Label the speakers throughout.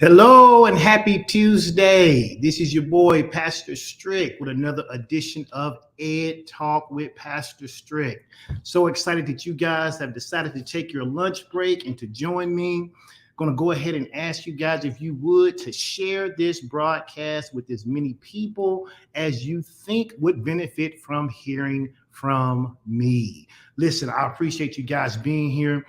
Speaker 1: Hello and happy Tuesday. This is your boy, Pastor Strick, with another edition of Ed Talk with Pastor Strick. So excited that you guys have decided to take your lunch break and to join me. Going to go ahead and ask you guys if you would to share this broadcast with as many people as you think would benefit from hearing from me. Listen, I appreciate you guys being here.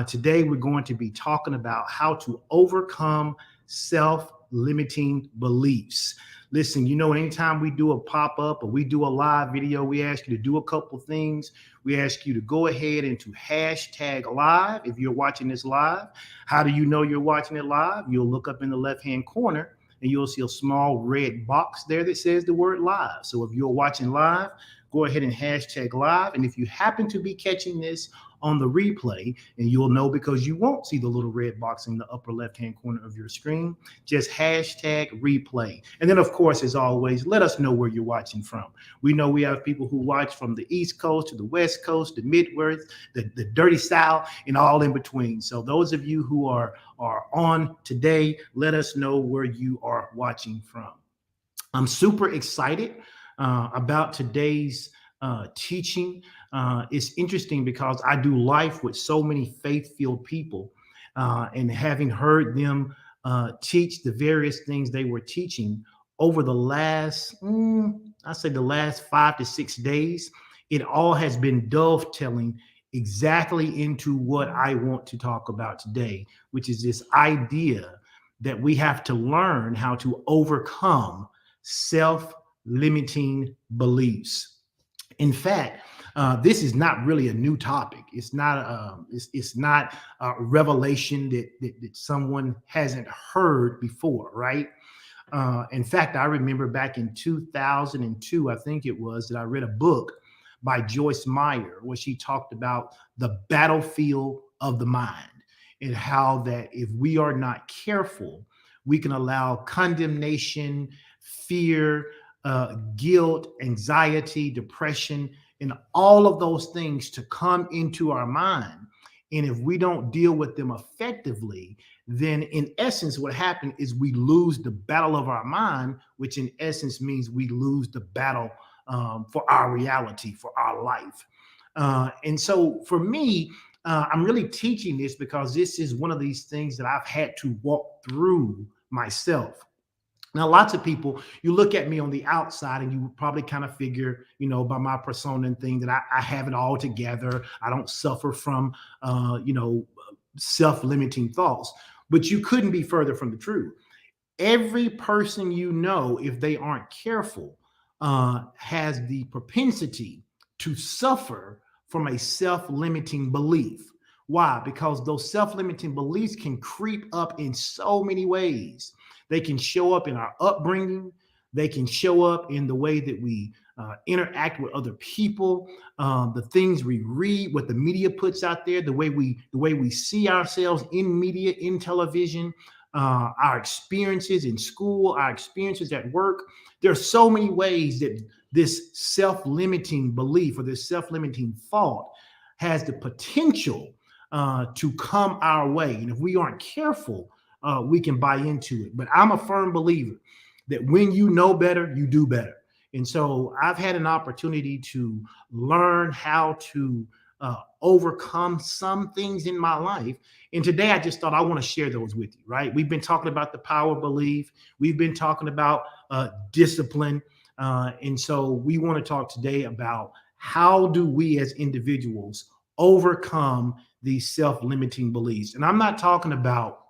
Speaker 1: Today, we're going to be talking about how to overcome self-limiting beliefs. Listen, anytime we do a pop-up or we do a live video, we ask you to do a couple things. We ask you to go ahead and to hashtag live if you're watching this live. How do you know you're watching it live? You'll look up in the left-hand corner and you'll see a small red box there that says the word live. So if you're watching live, go ahead and hashtag live. And if you happen to be catching this on the replay, and you'll know because you won't see the little red box in the upper left-hand corner of your screen, just hashtag replay. And then, of course, as always, let us know where you're watching from. We know we have people who watch from the East Coast to the West Coast, the Midwest, the Dirty South, and all in between. So those of you who are on today, let us know where you are watching from. I'm super excited about today's teaching. It's interesting because I do life with so many faith-filled people, and having heard them teach the various things they were teaching over the last, I'd say the last 5 to 6 days, it all has been dovetailing exactly into what I want to talk about today, which is this idea that we have to learn how to overcome self-limiting beliefs. In fact, this is not really a new topic. It's not a revelation that someone hasn't heard before, right? In fact, I remember back in 2002, I think it was, that I read a book by Joyce Meyer where she talked about the battlefield of the mind and how that if we are not careful, we can allow condemnation, fear, guilt, anxiety, depression, and all of those things to come into our mind. And if we don't deal with them effectively, then in essence, what happened is we lose the battle of our mind, which in essence means we lose the battle for our reality, for our life. And so for me, I'm really teaching this because this is one of these things that I've had to walk through myself. Now, lots of people, you look at me on the outside and you would probably kind of figure, by my persona and thing that I have it all together. I don't suffer from, self-limiting thoughts, but you couldn't be further from the truth. Every person if they aren't careful, has the propensity to suffer from a self-limiting belief. Why? Because those self-limiting beliefs can creep up in so many ways. They can show up in our upbringing. They can show up in the way that we interact with other people, the things we read, what the media puts out there, the way we see ourselves in media, in television, our experiences in school, our experiences at work. There are so many ways that this self-limiting belief or this self-limiting thought has the potential to come our way. And if we aren't careful, we can buy into it. But I'm a firm believer that when you know better, you do better. And so I've had an opportunity to learn how to overcome some things in my life. And today I just thought I want to share those with you, right? We've been talking about the power of belief. We've been talking about discipline. And so we want to talk today about how do we as individuals overcome these self-limiting beliefs. And I'm not talking about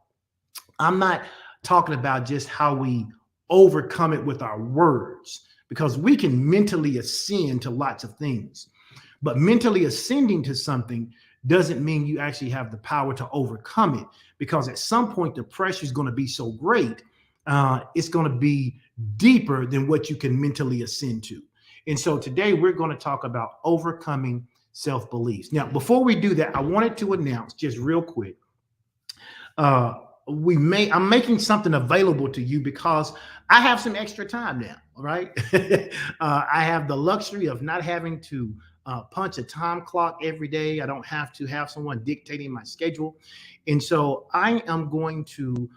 Speaker 1: just how we overcome it with our words, because we can mentally ascend to lots of things. But mentally ascending to something doesn't mean you actually have the power to overcome it, because at some point the pressure is going to be so great, it's going to be deeper than what you can mentally ascend to. And so today we're going to talk about overcoming self-beliefs. Now, before we do that, I wanted to announce just real quick, I'm making something available to you because I have some extra time now, right? I have the luxury of not having to punch a time clock every day. I don't have to have someone dictating my schedule. And so I am going to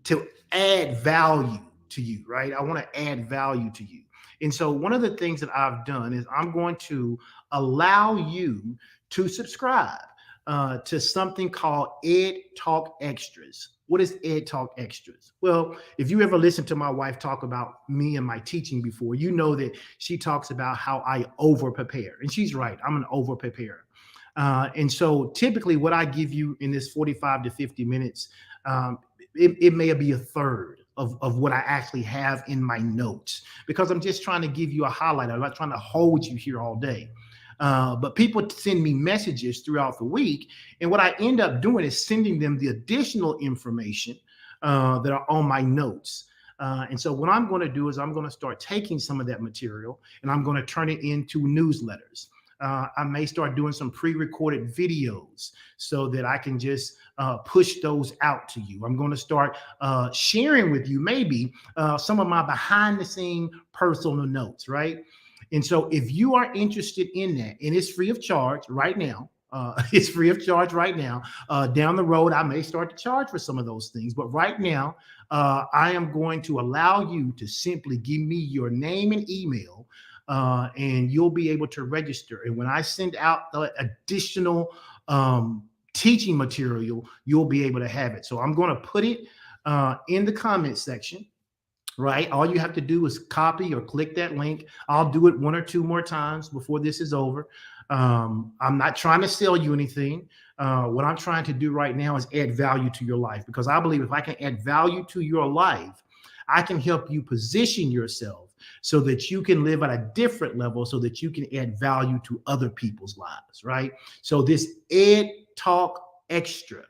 Speaker 1: to add value to you, right? I want to add value to you. And so one of the things that I've done is I'm going to allow you to subscribe to something called EdTalk Extras. What is EdTalk Extras? Well, if you ever listen to my wife talk about me and my teaching before, you know that she talks about how I over prepare. And she's right, I'm an over preparer. And so typically what I give you in this 45 to 50 minutes, it may be a third of what I actually have in my notes, because I'm just trying to give you a highlight. I'm not trying to hold you here all day. But people send me messages throughout the week, and what I end up doing is sending them the additional information that are on my notes. And so what I'm going to do is I'm going to start taking some of that material and I'm going to turn it into newsletters. I may start doing some pre-recorded videos so that I can just push those out to you. I'm going to start sharing with you maybe some of my behind the scene personal notes, right? And so if you are interested in that, and it's free of charge right now, it's free of charge right now. Down the road, I may start to charge for some of those things. But right now, I am going to allow you to simply give me your name and email, and you'll be able to register. And when I send out the additional teaching material, you'll be able to have it. So I'm going to put it in the comment section. Right. All you have to do is copy or click that link. I'll do it one or two more times before this is over. I'm not trying to sell you anything. What I'm trying to do right now is add value to your life, because I believe if I can add value to your life, I can help you position yourself so that you can live at a different level, so that you can add value to other people's lives. Right. So this Ed Talk Extra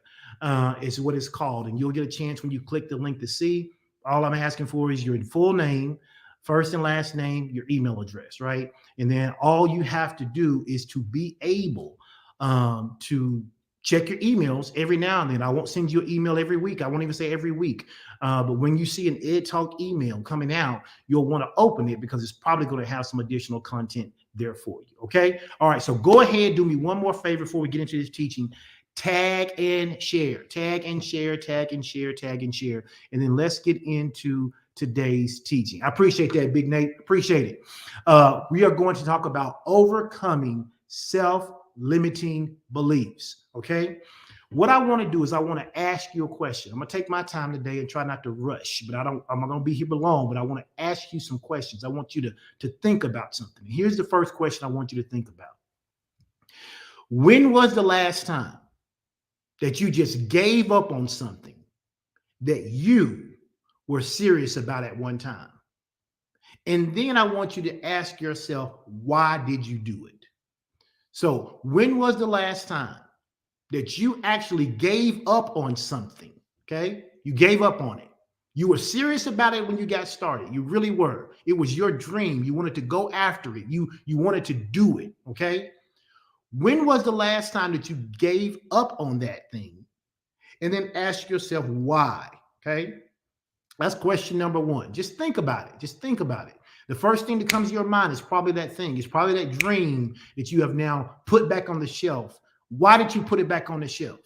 Speaker 1: is what it's called. And you'll get a chance when you click the link to see. All I'm asking for is your full name, first and last name, your email address, right? And then all you have to do is to be able to check your emails every now and then. I won't send you an email every week. I won't even say every week. But when you see an Ed Talk email coming out, you'll want to open it, because it's probably going to have some additional content there for you. Okay. All right. So go ahead, do me one more favor before we get into this teaching. Tag and share, tag and share, tag and share, tag and share. And then let's get into today's teaching. I appreciate that, Big Nate. Appreciate it. We are going to talk about overcoming self-limiting beliefs. Okay. What I want to do is I want to ask you a question. I'm going to take my time today and try not to rush, but I'm not going to be here long, but I want to ask you some questions. I want you to think about something. Here's the first question I want you to think about. When was the last time that you just gave up on something that you were serious about at one time? And then I want you to ask yourself, why did you do it? So when was the last time that you actually gave up on something? Okay. You gave up on it. You were serious about it when you got started. You really were. It was your dream. You wanted to go after it. You wanted to do it. Okay. When was the last time that you gave up on that thing? And then ask yourself why. Okay. That's question number one. Just think about it. Just think about it. The first thing that comes to your mind is probably that thing. It's probably that dream that you have now put back on the shelf. Why did you put it back on the shelf?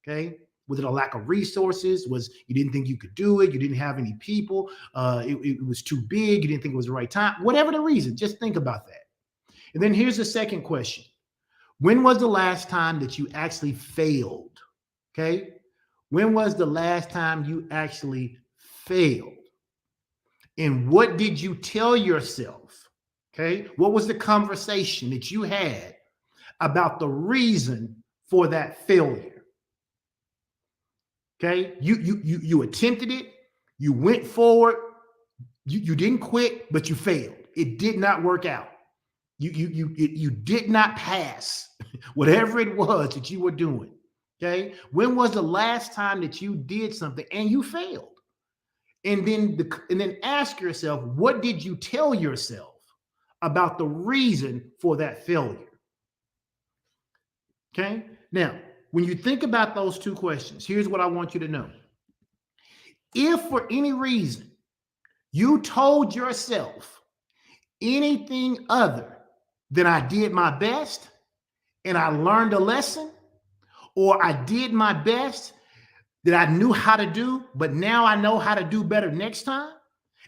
Speaker 1: Okay. Was it a lack of resources? Was you didn't think you could do it? You didn't have any people? It was too big. You didn't think it was the right time. Whatever the reason, just think about that. And then here's the second question. When was the last time that you actually failed? Okay. When was the last time you actually failed? And what did you tell yourself? Okay. What was the conversation that you had about the reason for that failure? Okay. You attempted it. You went forward. You didn't quit, but you failed. It did not work out. You did not pass whatever it was that you were doing. Okay. When was the last time that you did something and you failed? And then ask yourself, what did you tell yourself about the reason for that failure? Okay. Now, when you think about those two questions, here's what I want you to know. If for any reason you told yourself anything other than I did my best and I learned a lesson, or I did my best that I knew how to do, but now I know how to do better next time?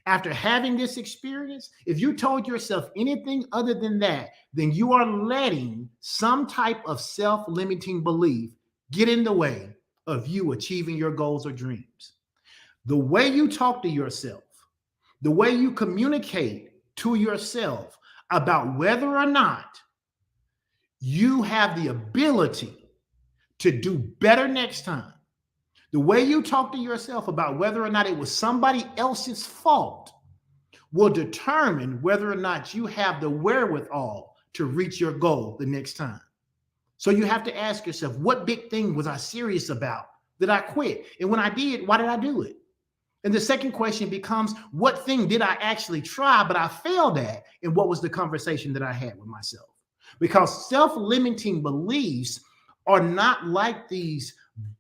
Speaker 1: After having this experience, if you told yourself anything other than that, then you are letting some type of self-limiting belief get in the way of you achieving your goals or dreams. The way you talk to yourself, the way you communicate to yourself about whether or not you have the ability to do better next time, the way you talk to yourself about whether or not it was somebody else's fault will determine whether or not you have the wherewithal to reach your goal the next time. So you have to ask yourself, what big thing was I serious about that I quit? And when I did, why did I do it? And the second question becomes, what thing did I actually try, but I failed at? And what was the conversation that I had with myself? Because self-limiting beliefs are not like these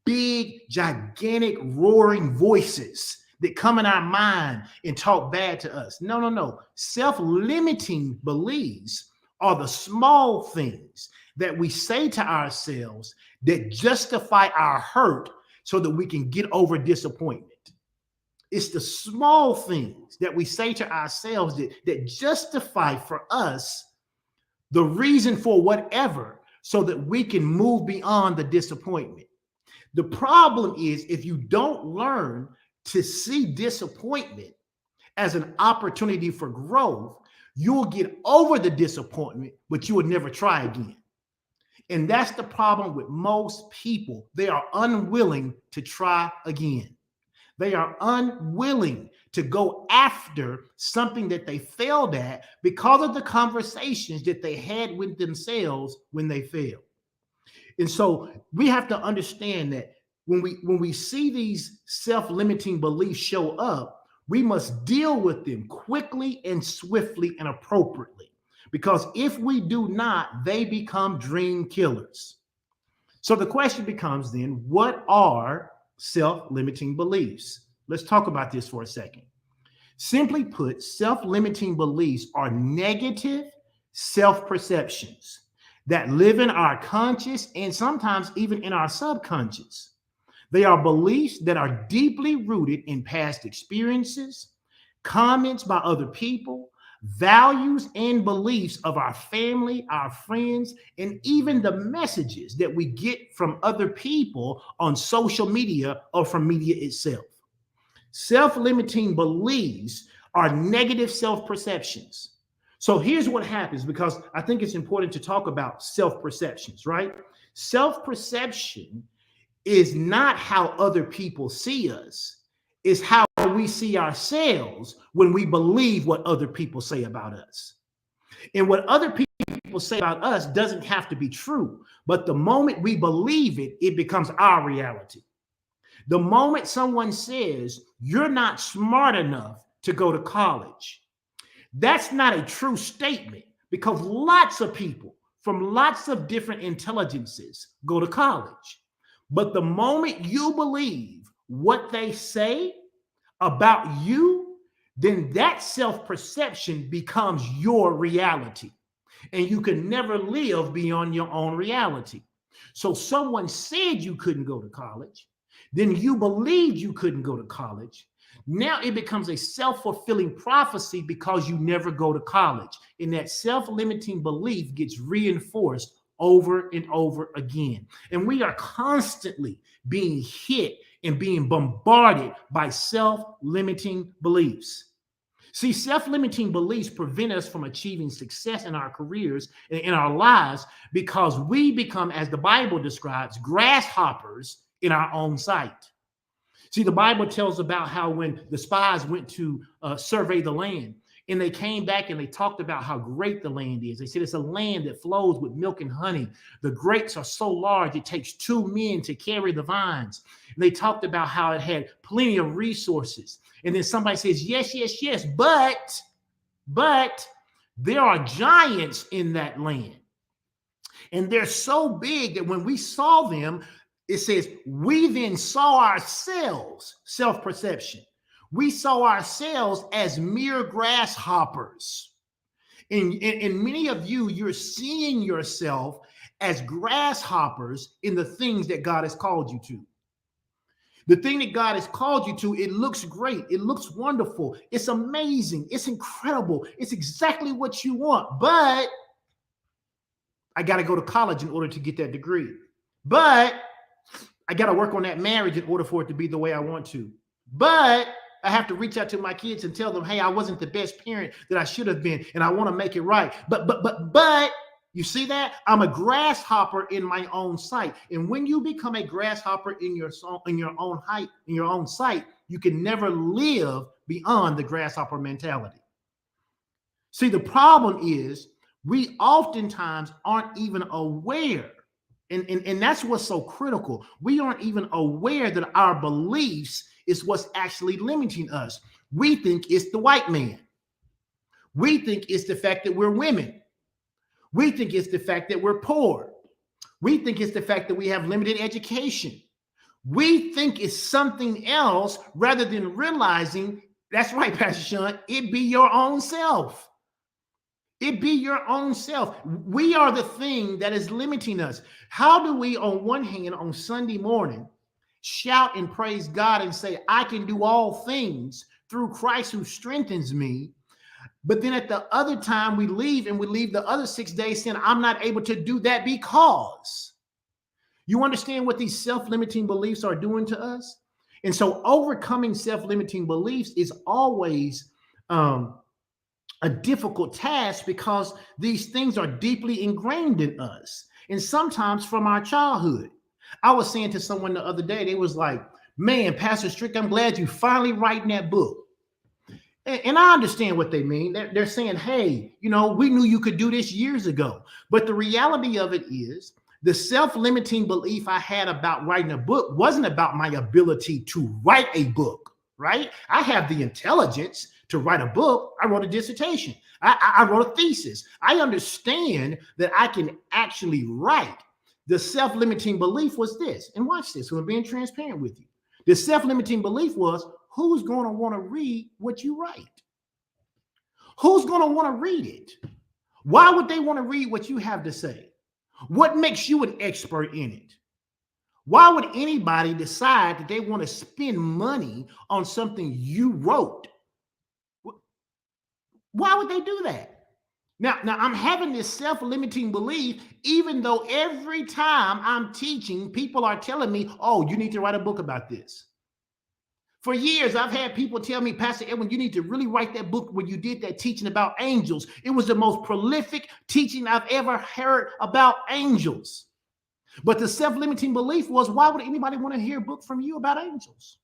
Speaker 1: big, gigantic, roaring voices that come in our mind and talk bad to us. No, no, no. Self-limiting beliefs are the small things that we say to ourselves that justify our hurt so that we can get over disappointment. It's the small things that we say to ourselves that justify for us the reason for whatever so that we can move beyond the disappointment. The problem is if you don't learn to see disappointment as an opportunity for growth, you'll get over the disappointment, but you will never try again. And that's the problem with most people. They are unwilling to try again. They are unwilling to go after something that they failed at because of the conversations that they had with themselves when they failed. And so we have to understand that when we see these self-limiting beliefs show up, we must deal with them quickly and swiftly and appropriately. Because if we do not, they become dream killers. So the question becomes then, what are self-limiting beliefs? Let's talk about this for a second. Simply put, self-limiting beliefs are negative self-perceptions that live in our conscious and sometimes even in our subconscious. They are beliefs that are deeply rooted in past experiences, comments by other people, values and beliefs of our family, our friends, and even the messages that we get from other people on social media or from media itself. Self-limiting beliefs are negative self-perceptions. So here's what happens, because I think it's important to talk about self-perceptions, right? Self-perception is not how other people see us. It's how we see ourselves when we believe what other people say about us. And what other people say about us doesn't have to be true. But the moment we believe it, it becomes our reality. The moment someone says, you're not smart enough to go to college, that's not a true statement, because lots of people from lots of different intelligences go to college. But the moment you believe what they say about you, then that self-perception becomes your reality. And you can never live beyond your own reality. So someone said you couldn't go to college, then you believed you couldn't go to college. Now it becomes a self-fulfilling prophecy because you never go to college. And that self-limiting belief gets reinforced over and over again. And we are constantly being hit and being bombarded by self-limiting beliefs. See, self-limiting beliefs prevent us from achieving success in our careers and in our lives because we become, as the Bible describes, grasshoppers in our own sight. See, the Bible tells about how when the spies went to survey the land, and they came back and they talked about how great the land is. They said it's a land that flows with milk and honey. The grapes are so large, it takes 2 men to carry the vines. And they talked about how it had plenty of resources. And then somebody says, yes, yes, yes, but there are giants in that land. And they're so big that when we saw them, it says, we then saw ourselves, self-perception. We saw ourselves as mere grasshoppers. And many of you, you're seeing yourself as grasshoppers in the things that God has called you to. The thing that God has called you to, it looks great. It looks wonderful. It's amazing. It's incredible. It's exactly what you want. But I got to go to college in order to get that degree. But I got to work on that marriage in order for it to be the way I want to. But I have to reach out to my kids and tell them, hey, I wasn't the best parent that I should have been, and I want to make it right. But you see that? I'm a grasshopper in my own sight. And when you become a grasshopper in your own sight, you can never live beyond the grasshopper mentality. See, the problem is we oftentimes aren't even aware. And that's what's so critical. We aren't even aware that our beliefs is what's actually limiting us. We think it's the white man. We think it's the fact that we're women. We think it's the fact that we're poor. We think it's the fact that we have limited education. We think it's something else rather than realizing, that's right, Pastor Sean, it be your own self. It be your own self. We are the thing that is limiting us. How do we, on one hand, on Sunday morning, shout and praise God and say, I can do all things through Christ who strengthens me? But then at the other time we leave the other 6 days saying, I'm not able to do that because. You understand what these self-limiting beliefs are doing to us? And so overcoming self-limiting beliefs is always a difficult task because these things are deeply ingrained in us. And sometimes from our childhood. I was saying to someone the other day, they was like, man, Pastor Strick, I'm glad you finally writing that book. And I understand what they mean. They're saying, hey, we knew you could do this years ago. But the reality of it is the self-limiting belief I had about writing a book wasn't about my ability to write a book, right? I have the intelligence to write a book. I wrote a dissertation. I wrote a thesis. I understand that I can actually write. The self-limiting belief was this. And watch this. I'm being transparent with you. The self-limiting belief was, who's going to want to read what you write? Who's going to want to read it? Why would they want to read what you have to say? What makes you an expert in it? Why would anybody decide that they want to spend money on something you wrote? Why would they do that? Now I'm having this self-limiting belief, even though every time I'm teaching, people are telling me, oh, you need to write a book about this. For years, I've had people tell me, Pastor Edwin, you need to really write that book when you did that teaching about angels. It was the most prolific teaching I've ever heard about angels. But the self-limiting belief was, why would anybody want to hear a book from you about angels?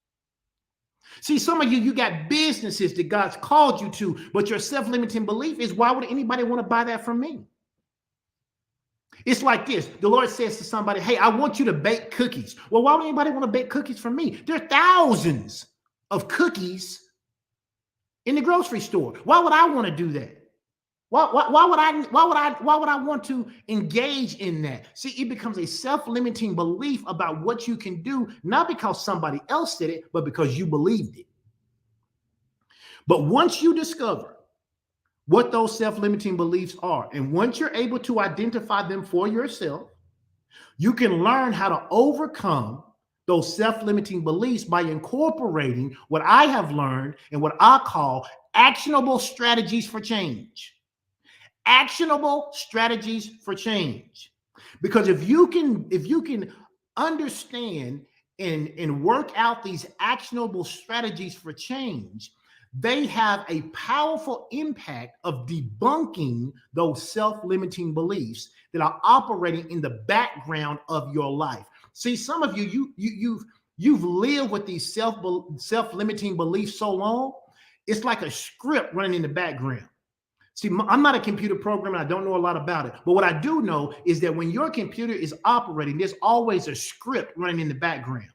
Speaker 1: See, some of you got businesses that God's called you to, but your self-limiting belief is, why would anybody want to buy that from me? It's like this. The Lord says to somebody, hey, I want you to bake cookies. Well, why would anybody want to bake cookies from me? There are thousands of cookies in the grocery store. Why would I want to do that? Why would I want to engage in that? See, it becomes a self-limiting belief about what you can do, not because somebody else said it, but because you believed it. But once you discover what those self-limiting beliefs are, and once you're able to identify them for yourself, you can learn how to overcome those self-limiting beliefs by incorporating what I have learned and what I call actionable strategies for change. Actionable strategies for change. Because if you can understand and work out these actionable strategies for change, they have a powerful impact of debunking those self-limiting beliefs that are operating in the background of your life. See, some of you've lived with these self-limiting beliefs so long, it's like a script running in the background. See, I'm not a computer programmer. I don't know a lot about it. But what I do know is that when your computer is operating, there's always a script running in the background.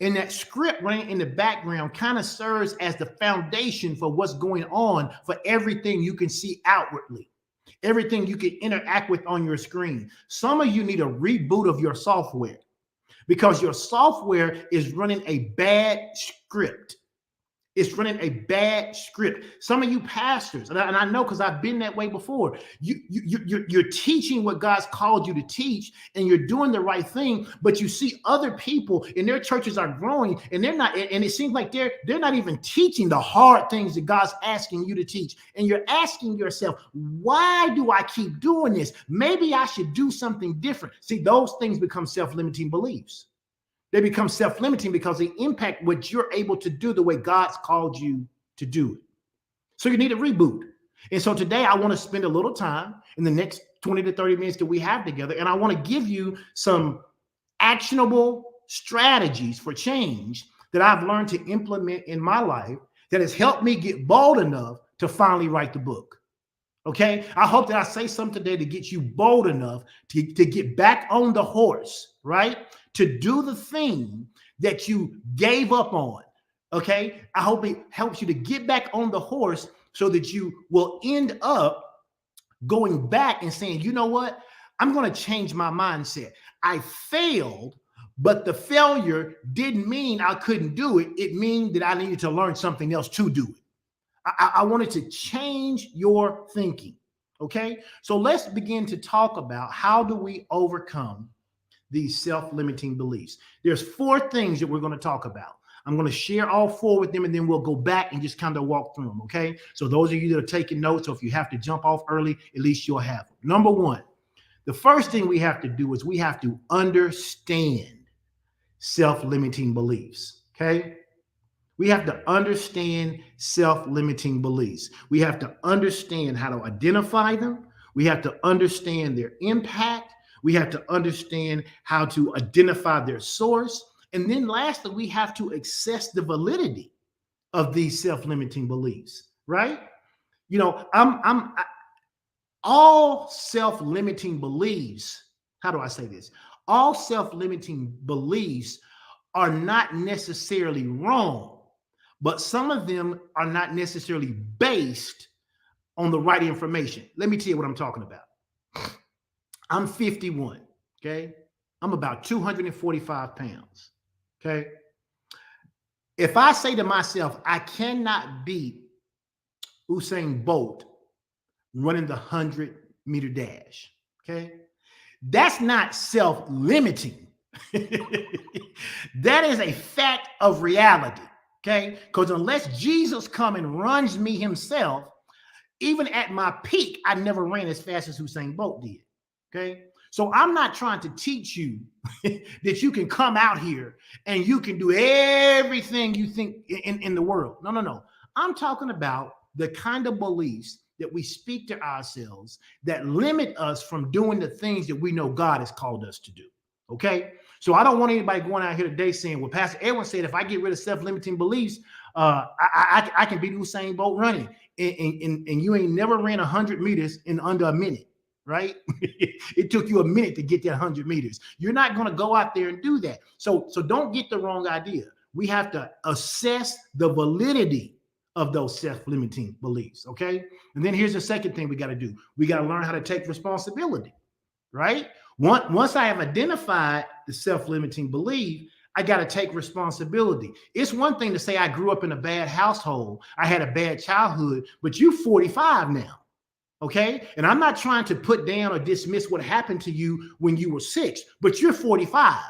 Speaker 1: And that script running in the background kind of serves as the foundation for what's going on for everything you can see outwardly, everything you can interact with on your screen. Some of you need a reboot of your software because your software is running a bad script. It's running a bad script. Some of you pastors, and I know because I've been that way before, you're teaching what God's called you to teach, and you're doing the right thing, but you see other people and their churches are growing, and they're not, and it seems like they're not even teaching the hard things that God's asking you to teach. And you're asking yourself, why do I keep doing this? Maybe I should do something different. See, those things become self-limiting beliefs. They become self-limiting because they impact what you're able to do the way God's called you to do it. So you need a reboot. And so today I want to spend a little time in the next 20 to 30 minutes that we have together. And I want to give you some actionable strategies for change that I've learned to implement in my life that has helped me get bold enough to finally write the book. Okay, I hope that I say something today to get you bold enough to get back on the horse, right? To do the thing that you gave up on. Okay, I hope it helps you to get back on the horse so that you will end up going back and saying, you know what? I'm going to change my mindset. I failed, but the failure didn't mean I couldn't do it. It means that I needed to learn something else to do it. I wanted to change your thinking. Okay, so let's begin to talk about how do we overcome these self-limiting beliefs. There's 4 things that we're going to talk about. I'm going to share all 4 with them, and then we'll go back and just kind of walk through them. Okay, so those of you that are taking notes, or if you have to jump off early, at least you'll have them. Number 1, the first thing we have to do is we have to understand self-limiting beliefs. Okay. We have to understand self-limiting beliefs. We have to understand how to identify them. We have to understand their impact. We have to understand how to identify their source. And then lastly, we have to assess the validity of these self-limiting beliefs, right? You know, all self-limiting beliefs, how do I say this? All self-limiting beliefs are not necessarily wrong, but some of them are not necessarily based on the right information. Let me tell you what I'm talking about. I'm 51, okay? I'm about 245 pounds, okay? If I say to myself, I cannot beat Usain Bolt running the 100-meter dash, okay? That's not self-limiting. That is a fact of reality. Okay, because unless Jesus come and runs me himself, even at my peak, I never ran as fast as Usain Bolt did. Okay, so I'm not trying to teach you that you can come out here and you can do everything you think in the world. No, no, no. I'm talking about the kind of beliefs that we speak to ourselves that limit us from doing the things that we know God has called us to do. Okay. So I don't want anybody going out here today saying, well, Pastor Edwin said, if I get rid of self-limiting beliefs, I can beat Usain Bolt running. And you ain't never ran 100 meters in under a minute, right? It took you a minute to get that 100 meters. You're not going to go out there and do that. So don't get the wrong idea. We have to assess the validity of those self-limiting beliefs, okay? And then here's the second thing we got to do. We got to learn how to take responsibility, right? Once I have identified the self-limiting belief, I got to take responsibility. It's one thing to say I grew up in a bad household, I had a bad childhood, but you're 45 now, okay? And I'm not trying to put down or dismiss what happened to you when you were 6, but you're 45.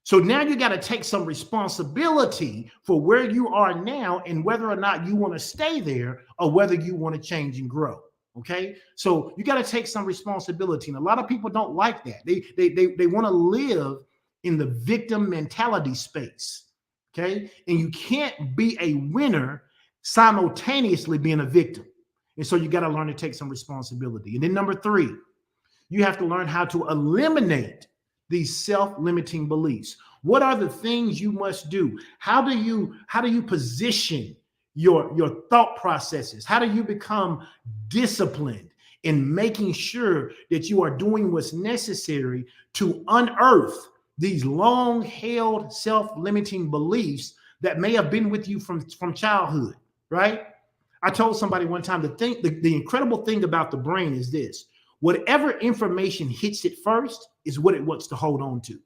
Speaker 1: So now you got to take some responsibility for where you are now and whether or not you want to stay there or whether you want to change and grow. Okay, so you got to take some responsibility, and a lot of people don't like that. They want to live in the victim mentality space. Okay, and you can't be a winner simultaneously being a victim, and so you got to learn to take some responsibility. And then number 3, you have to learn how to eliminate these self-limiting beliefs. What are the things you must do? How do you position your thought processes? How do you become disciplined in making sure that you are doing what's necessary to unearth these long-held self-limiting beliefs that may have been with you from childhood, right? I told somebody one time the incredible thing about the brain is this: whatever information hits it first is what it wants to hold on to.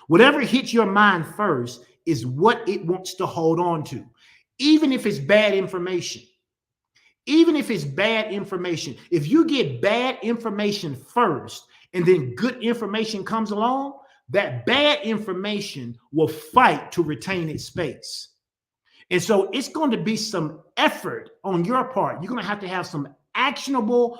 Speaker 1: Whatever hits your mind first is what it wants to hold on to. even if it's bad information. Even if it's bad information, if you get bad information first and then good information comes along, that bad information will fight to retain its space. And so it's going to be some effort on your part. You're going to have some actionable,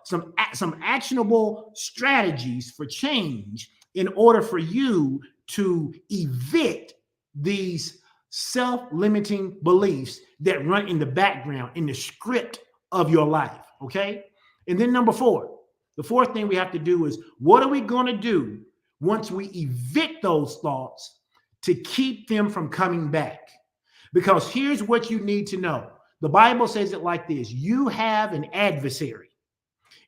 Speaker 1: some actionable strategies for change in order for you to evict these self-limiting beliefs that run in the background, in the script of your life. Okay. And then number four, the fourth thing we have to do is, what are we going to do once we evict those thoughts to keep them from coming back? Because here's what you need to know. The Bible says it like this: you have an adversary.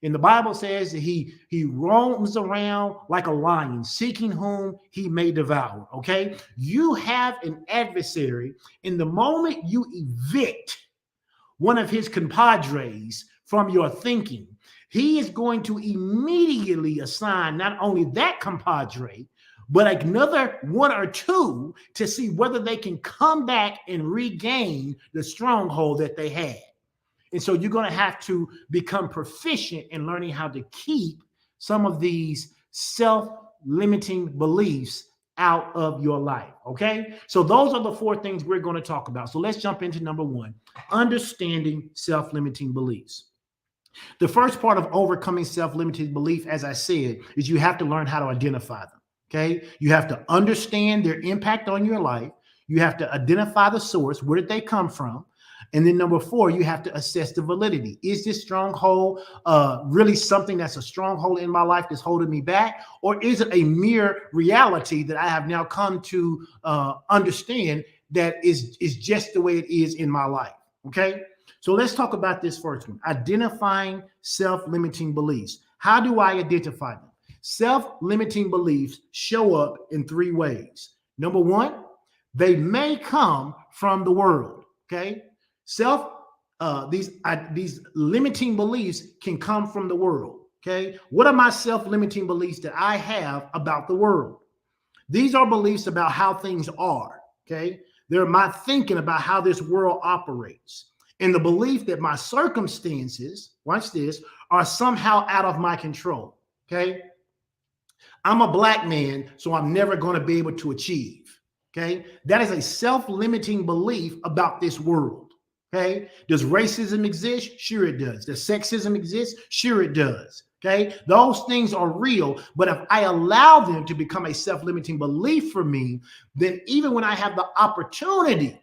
Speaker 1: And the Bible says that he roams around like a lion, seeking whom he may devour. Okay? You have an adversary. In the moment you evict one of his compadres from your thinking, he is going to immediately assign not only that compadre, but another one or two to see whether they can come back and regain the stronghold that they had. And so you're going to have to become proficient in learning how to keep some of these self-limiting beliefs out of your life. Okay. So those are the four things we're going to talk about. So let's jump into number one: understanding self-limiting beliefs. The first part of overcoming self-limiting belief, as I said, is you have to learn how to identify them. Okay. You have to understand their impact on your life. You have to identify the source. Where did they come from? And then number four, you have to assess the validity. Is this stronghold really something that's a stronghold in my life that's holding me back? Or is it a mere reality that I have now come to understand that is just the way it is in my life? Okay. So let's talk about this first one: identifying self-limiting beliefs. How do I identify them? Self-limiting beliefs show up in three ways. Number one, they may come from the world. Okay. These limiting beliefs can come from the world. Okay. What are my self-limiting beliefs that I have about the world? These are beliefs about how things are. Okay. They're my thinking about how this world operates, and the belief that my circumstances, watch this, are somehow out of my control. Okay. I'm a black man, so I'm never going to be able to achieve. Okay. That is a self-limiting belief about this world. Okay. Does racism exist? Sure it does. Does sexism exist? Sure it does. Okay. Those things are real, but if I allow them to become a self-limiting belief for me, then even when I have the opportunity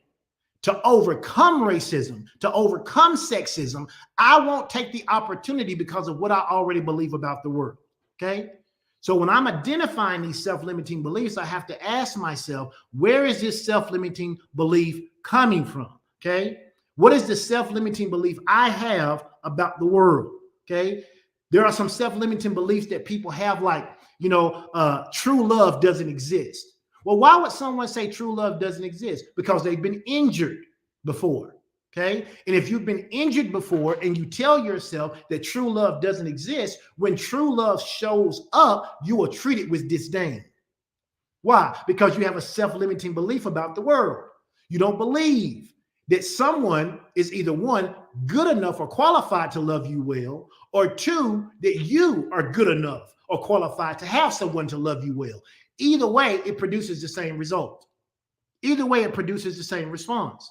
Speaker 1: to overcome racism, to overcome sexism, I won't take the opportunity because of what I already believe about the world. Okay. So when I'm identifying these self-limiting beliefs, I have to ask myself, where is this self-limiting belief coming from? Okay. What is the self-limiting belief I have about the world? Okay. There are some self-limiting beliefs that people have, like, true love doesn't exist. Well, why would someone say true love doesn't exist? Because they've been injured before. Okay. And if you've been injured before and you tell yourself that true love doesn't exist, when true love shows up, you will treat it with disdain. Why? Because you have a self-limiting belief about the world. You don't believe that someone is either, one, good enough or qualified to love you well, or two, that you are good enough or qualified to have someone to love you well. Either way, it produces the same result. Either way, it produces the same response.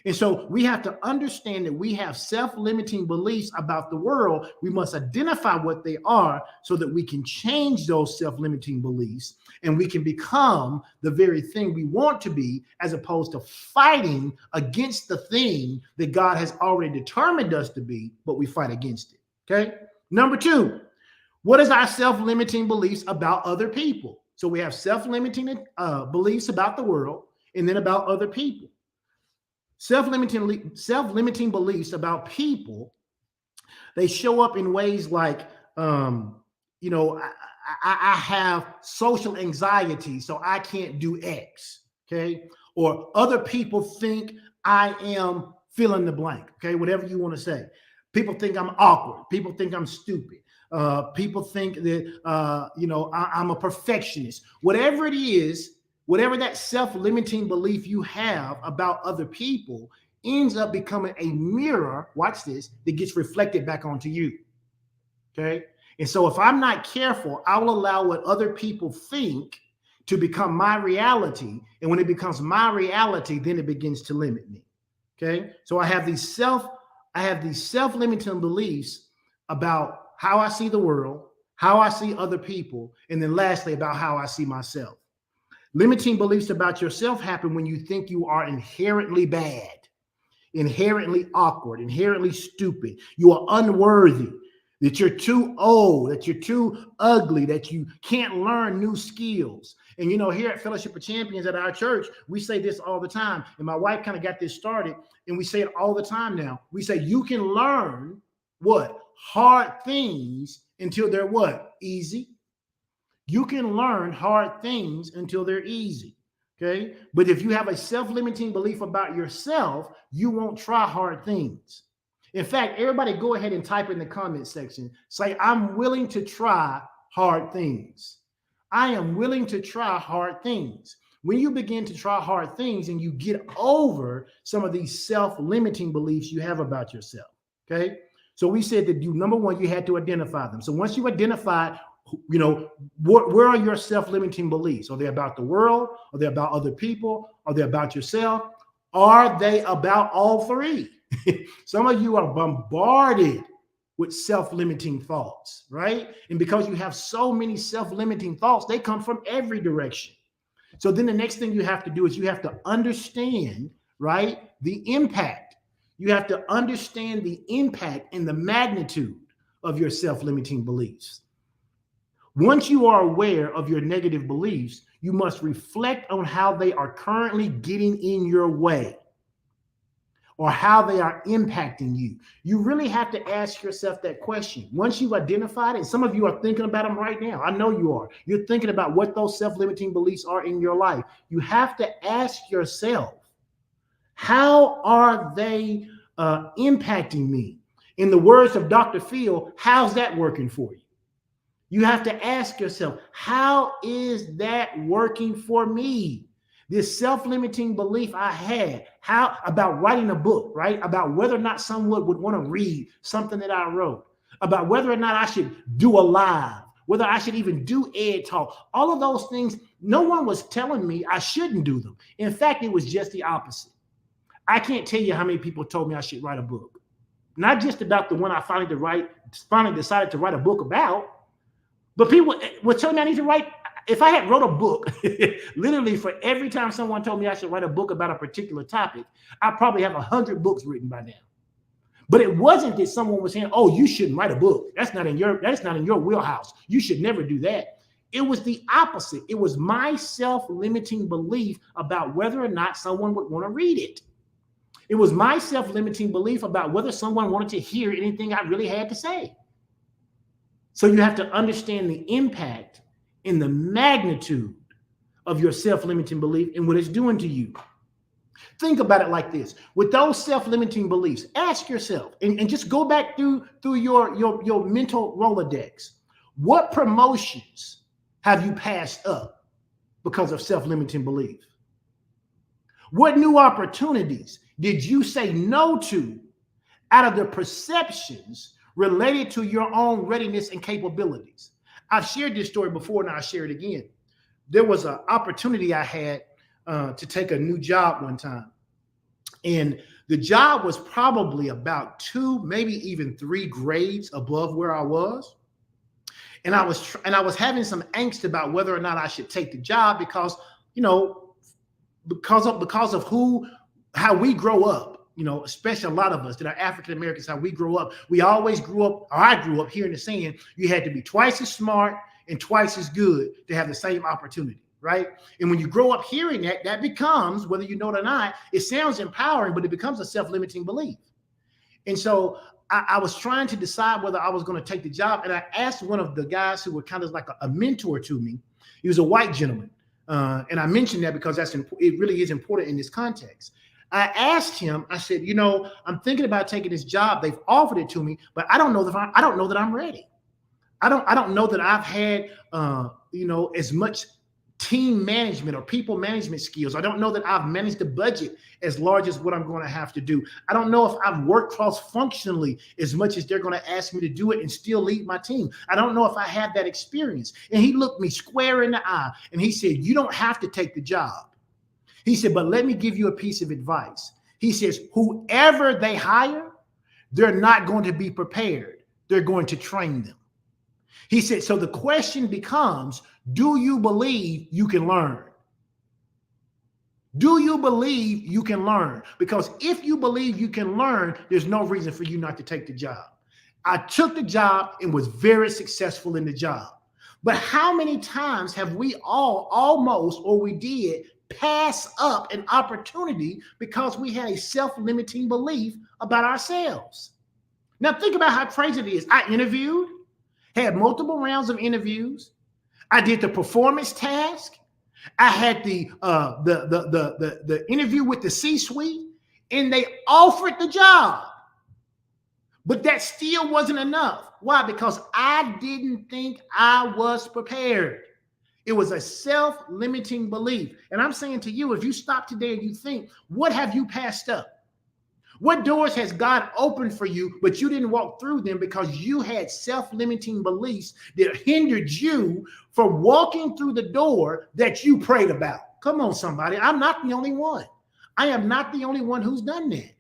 Speaker 1: And so we have to understand that we have self-limiting beliefs about the world. We must identify what they are so that we can change those self-limiting beliefs and we can become the very thing we want to be, as opposed to fighting against the thing that God has already determined us to be, but we fight against it. Okay. Number two, what is our self-limiting beliefs about other people? So we have self-limiting beliefs about the world and then about other people. Self-limiting beliefs about people, they show up in ways like, I have social anxiety, so I can't do X. Okay. Or other people think I am fill in the blank. Okay. Whatever you want to say. People think I'm awkward. People think I'm stupid. People think that, I'm a perfectionist. Whatever it is, whatever that self-limiting belief you have about other people ends up becoming a mirror, watch this, that gets reflected back onto you. Okay. And so if I'm not careful, I will allow what other people think to become my reality. And when it becomes my reality, then it begins to limit me. Okay. So I have these self-limiting beliefs about how I see the world, how I see other people, and then lastly, about how I see myself. Limiting beliefs about yourself happen when you think you are inherently bad, inherently awkward, inherently stupid. You are unworthy, that you're too old, that you're too ugly, that you can't learn new skills. And here at Fellowship of Champions at our church, we say this all the time. And my wife kind of got this started, and we say it all the time now. We say you can learn what? Hard things until they're what? Easy. You can learn hard things until they're easy. Okay. But if you have a self-limiting belief about yourself, you won't try hard things. In fact, everybody go ahead and type in the comment section, say, I'm willing to try hard things. I am willing to try hard things. When you begin to try hard things and you get over some of these self-limiting beliefs you have about yourself. Okay. So we said that number one, you had to identify them. So once you identify, where are your self-limiting beliefs? Are they about the world? Are they about other people? Are they about yourself? Are they about all three? Some of you are bombarded with self-limiting thoughts, right? And because you have so many self-limiting thoughts, they come from every direction. So then the next thing you have to do is you have to understand, right, the impact. You have to understand the impact and the magnitude of your self-limiting beliefs. Once you are aware of your negative beliefs, you must reflect on how they are currently getting in your way or how they are impacting you. You really have to ask yourself that question. Once you've identified it, and some of you are thinking about them right now. I know you are. You're thinking about what those self-limiting beliefs are in your life. You have to ask yourself, how are they impacting me? In the words of Dr. Phil, how's that working for you? You have to ask yourself, how is that working for me? This self-limiting belief I had, how about writing a book, right? About whether or not someone would want to read something that I wrote, about whether or not I should do a live, whether I should even do EdTalk. All of those things, no one was telling me I shouldn't do them. In fact, it was just the opposite. I can't tell you how many people told me I should write a book. Not just about the one I finally decided to write a book about, but people were telling me I need to write. If I had wrote a book, literally for every time someone told me I should write a book about a particular topic, I probably have 100 books written by now. But it wasn't that someone was saying, "Oh, you shouldn't write a book. That's not in your wheelhouse. You should never do that." It was the opposite. It was my self-limiting belief about whether or not someone would want to read it. It was my self-limiting belief about whether someone wanted to hear anything I really had to say. So you have to understand the impact and the magnitude of your self-limiting belief and what it's doing to you. Think about it like this. With those self-limiting beliefs, ask yourself, and just go back through your mental Rolodex. What promotions have you passed up because of self-limiting belief? What new opportunities did you say no to out of the perceptions related to your own readiness and capabilities? I've shared this story before, and I'll share it again. There was an opportunity I had to take a new job one time. And the job was probably about 2, maybe even 3 grades above where I was. And I was having some angst about whether or not I should take the job because how we grow up. Especially a lot of us that are African Americans, how we grow up. We always grew up, or I grew up hearing the saying, you had to be twice as smart and twice as good to have the same opportunity, right? And when you grow up hearing that, that becomes, whether you know it or not, it sounds empowering, but it becomes a self-limiting belief. And so I was trying to decide whether I was going to take the job. And I asked one of the guys who were kind of like a mentor to me. He was a white gentleman. And I mentioned that because it really is important in this context. I asked him, I said, I'm thinking about taking this job. They've offered it to me, but I don't know that I'm ready. I don't know that I've had, as much team management or people management skills. I don't know that I've managed a budget as large as what I'm going to have to do. I don't know if I've worked cross-functionally as much as they're going to ask me to do it and still lead my team. I don't know if I have that experience. And he looked me square in the eye and he said, you don't have to take the job. He said, but let me give you a piece of advice. He says, whoever they hire, they're not going to be prepared. They're going to train them. He said, so the question becomes, do you believe you can learn? Do you believe you can learn? Because if you believe you can learn, there's no reason for you not to take the job. I took the job and was very successful in the job. But how many times have we all almost, or we did, pass up an opportunity because we had a self-limiting belief about ourselves? Now think about how crazy it is. I interviewed, had multiple rounds of interviews. I did the performance task. I had the interview with the C-suite, and they offered the job. But that still wasn't enough. Why? Because I didn't think I was prepared. It was a self-limiting belief. And I'm saying to you, if you stop today and you think, what have you passed up? What doors has God opened for you, but you didn't walk through them because you had self-limiting beliefs that hindered you from walking through the door that you prayed about? Come on, somebody. I'm not the only one. I am not the only one who's done that.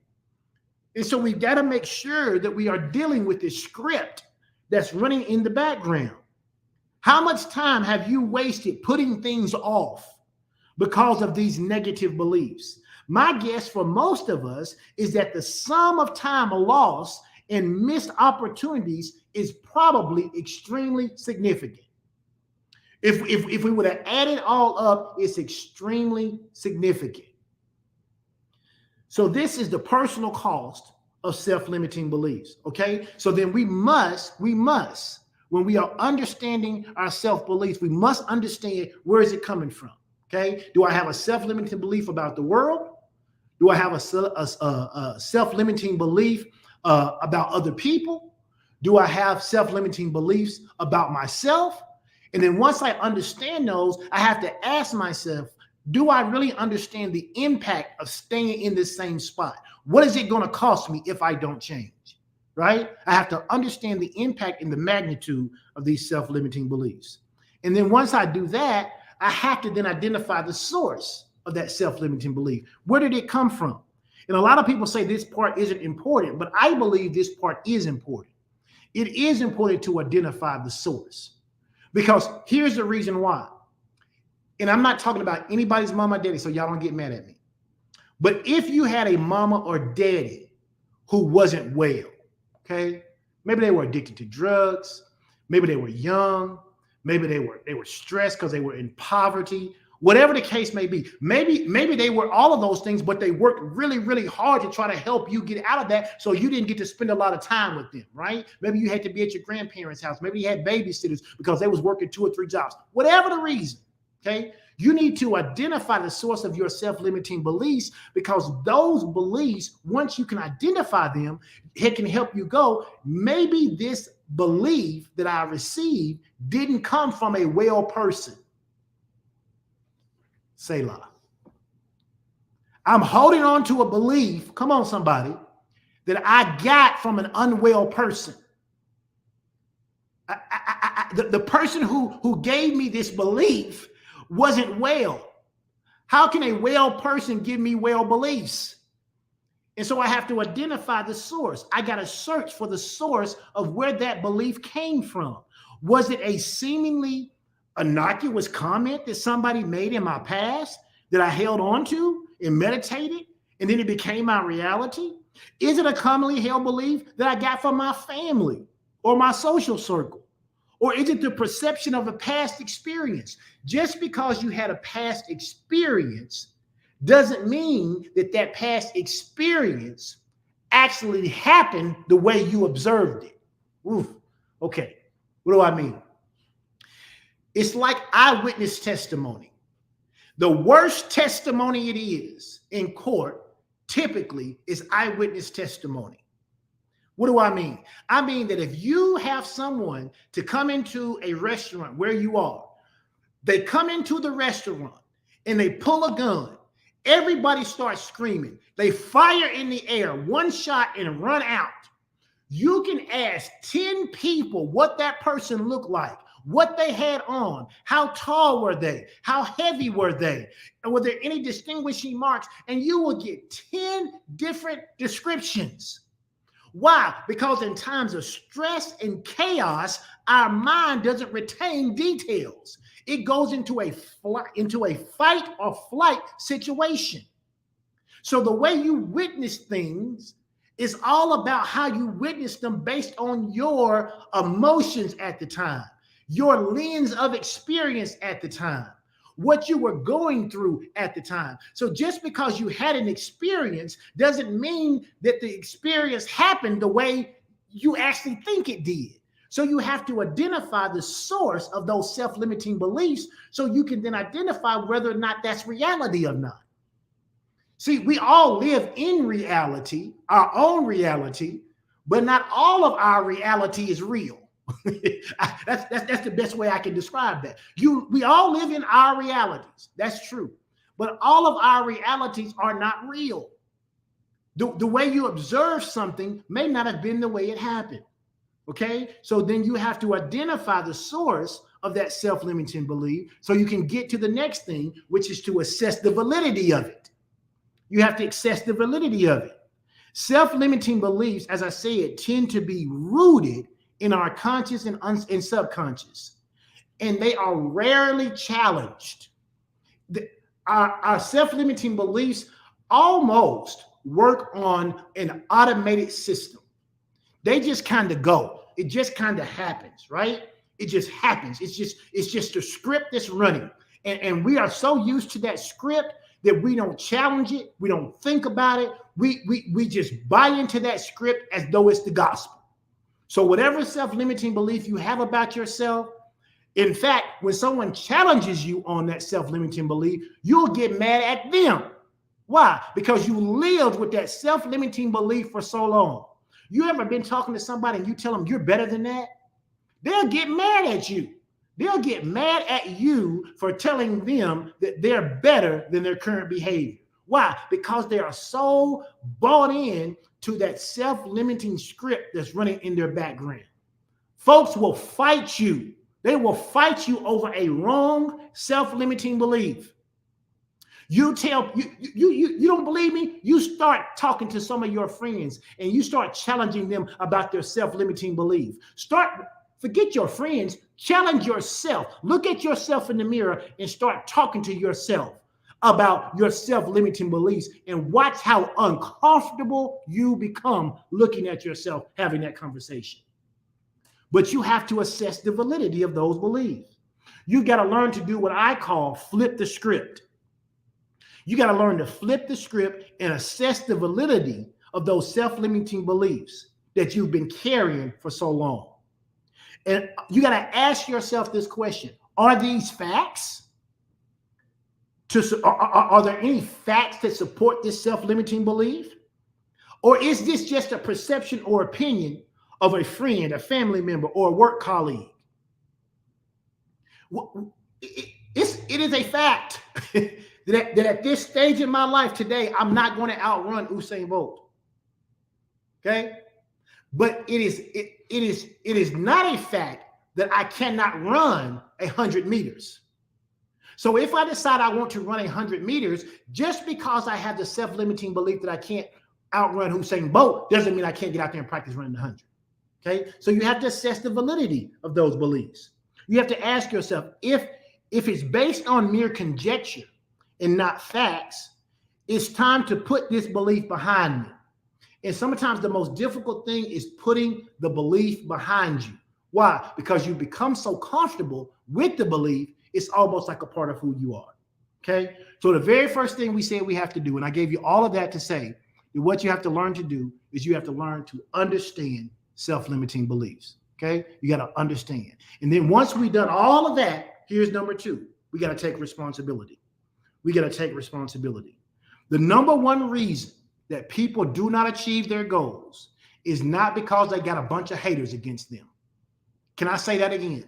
Speaker 1: And so we've got to make sure that we are dealing with this script that's running in the background. How much time have you wasted putting things off because of these negative beliefs? My guess for most of us is that the sum of time lost and missed opportunities is probably extremely significant. If we would have added all up, it's extremely significant. So this is the personal cost of self-limiting beliefs, okay? So then we must, when we are understanding our self-beliefs, we must understand, where is it coming from, okay? Do I have a self-limiting belief about the world? Do I have a self-limiting belief about other people? Do I have self-limiting beliefs about myself? And then once I understand those, I have to ask myself, do I really understand the impact of staying in this same spot? What is it going to cost me if I don't change, right? I have to understand the impact and the magnitude of these self-limiting beliefs. And then once I do that, I have to then identify the source of that self-limiting belief. Where did it come from? And a lot of people say this part isn't important, but I believe this part is important. It is important to identify the source, because here's the reason why. And I'm not talking about anybody's mama or daddy, so y'all don't get mad at me. But if you had a mama or daddy who wasn't well, okay, maybe they were addicted to drugs, maybe they were young, maybe they were stressed because they were in poverty, whatever the case may be. Maybe they were all of those things, but they worked really, really hard to try to help you get out of that, so you didn't get to spend a lot of time with them, right? Maybe you had to be at your grandparents' house. Maybe you had babysitters because they was working 2 or 3 jobs. Whatever the reason, okay? You need to identify the source of your self-limiting beliefs, because those beliefs, once you can identify them, it can help you go, maybe this belief that I received didn't come from a well person. Selah. I'm holding on to a belief, come on somebody, that I got from an unwell person. The person who gave me this belief wasn't well. How can a well person give me well beliefs? And so I have to identify the source. I got to search for the source of where that belief came from. Was it a seemingly innocuous comment that somebody made in my past that I held on to and meditated, and then it became my reality? Is it a commonly held belief that I got from my family or my social circle? Or is it the perception of a past experience? Just because you had a past experience doesn't mean that that past experience actually happened the way you observed it. Oof. Okay, what do I mean? It's like eyewitness testimony. The worst testimony it is in court typically is eyewitness testimony. What do I mean? I mean that if you have someone to come into a restaurant where you are, They come into the restaurant and they pull a gun. Everybody starts screaming. They fire in the air, one shot, and run out. You can ask 10 people what that person looked like, what they had on, how tall were they, how heavy were they, and were there any distinguishing marks, and you will get 10 different descriptions. Why? Because in times of stress and chaos, our mind doesn't retain details. It goes into a fight or flight situation. So the way you witness things is all about how you witness them based on your emotions at the time, your lens of experience at the time, what you were going through at the time. So just because you had an experience doesn't mean that the experience happened the way you actually think it did. So you have to identify the source of those self-limiting beliefs so you can then identify whether or not that's reality or not. See, we all live in reality, our own reality, but not all of our reality is real. That's the best way I can describe that. We all live in our realities. That's true. But all of our realities are not real. The way you observe something may not have been the way it happened. Okay, so then you have to identify the source of that self-limiting belief so you can get to the next thing, which is to assess the validity of it. You have to assess the validity of it. Self-limiting beliefs, as I said, tend to be rooted in our conscious and subconscious, and they are rarely challenged. Our self-limiting beliefs almost work on an automated system. They just kind of go. It just kind of happens, right? It just happens. It's just a script that's running. And we are so used to that script that we don't challenge it. We don't think about it. We just buy into that script as though it's the gospel. So whatever self-limiting belief you have about yourself, in fact, when someone challenges you on that self-limiting belief, you'll get mad at them. Why? Because you lived with that self-limiting belief for so long. You ever been talking to somebody and you tell them you're better than that? They'll get mad at you. They'll get mad at you for telling them that they're better than their current behavior. Why? Because they are so bought in to that self-limiting script that's running in their background. Folks will fight you. They will fight you over a wrong self-limiting belief. You don't believe me? You start talking to some of your friends and you start challenging them about their self-limiting belief. Forget your friends, challenge yourself. Look at yourself in the mirror and start talking to yourself about your self-limiting beliefs and watch how uncomfortable you become looking at yourself having that conversation. But you have to assess the validity of those beliefs. You got to learn to do what I call flip the script. You got to learn to flip the script and assess the validity of those self-limiting beliefs that you've been carrying for so long. And you got to ask yourself this question: are these facts? Are there any facts that support this self-limiting belief? Or is this just a perception or opinion of a friend, a family member, or a work colleague? It is a fact that at this stage in my life today, I'm not going to outrun Usain Bolt. Okay? But it is not a fact that I cannot run 100 meters. So if I decide I want to run 100 meters, just because I have the self-limiting belief that I can't outrun Usain Bolt doesn't mean I can't get out there and practice running 100. Okay? So you have to assess the validity of those beliefs. You have to ask yourself, if it's based on mere conjecture and not facts, it's time to put this belief behind me. And sometimes the most difficult thing is putting the belief behind you. Why? Because you become so comfortable with the belief, it's almost like a part of who you are. Okay? So the very first thing we said we have to do, and I gave you all of that to say, that what you have to learn to do is you have to learn to understand self-limiting beliefs. Okay? You got to understand. And then once we've done all of that, here's number 2. We got to take responsibility. We got to take responsibility. The number one reason that people do not achieve their goals is not because they got a bunch of haters against them. Can I say that again?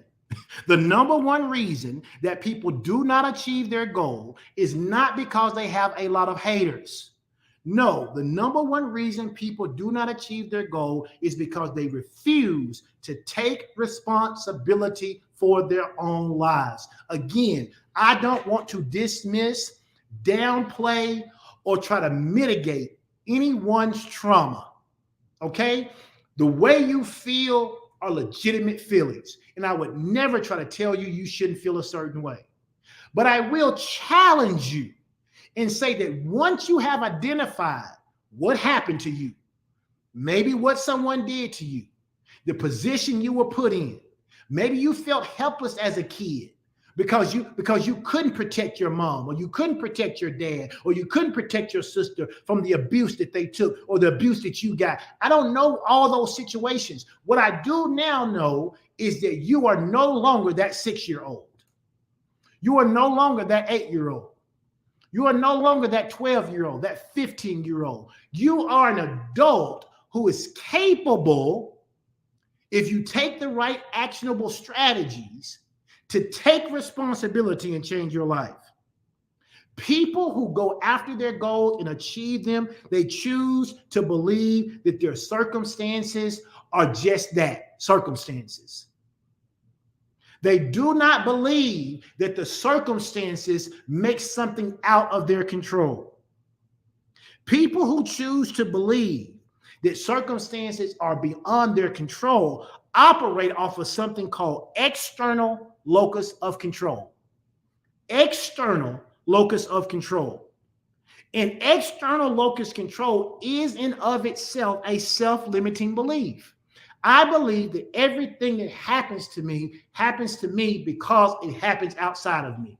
Speaker 1: The number one reason that people do not achieve their goal is not because they have a lot of haters. No, the number one reason people do not achieve their goal is because they refuse to take responsibility for their own lives. Again, I don't want to dismiss, downplay, or try to mitigate anyone's trauma. Okay? The way you feel are legitimate feelings. And I would never try to tell you you shouldn't feel a certain way. But I will challenge you and say that once you have identified what happened to you, maybe what someone did to you, the position you were put in, maybe you felt helpless as a kid because you couldn't protect your mom, or you couldn't protect your dad, or you couldn't protect your sister from the abuse that they took or the abuse that you got. I don't know all those situations. What I do now know is that you are no longer that 6-year-old. You are no longer that 8-year-old. You are no longer that 12-year-old, that 15-year-old. You are an adult who is capable, if you take the right actionable strategies, to take responsibility and change your life. People who go after their goals and achieve them, they choose to believe that their circumstances are just that, circumstances. They do not believe that the circumstances make something out of their control. People who choose to believe that circumstances are beyond their control operate off of something called external locus of control. External locus of control. And external locus control is in of itself a self-limiting belief. I believe that everything that happens to me because it happens outside of me.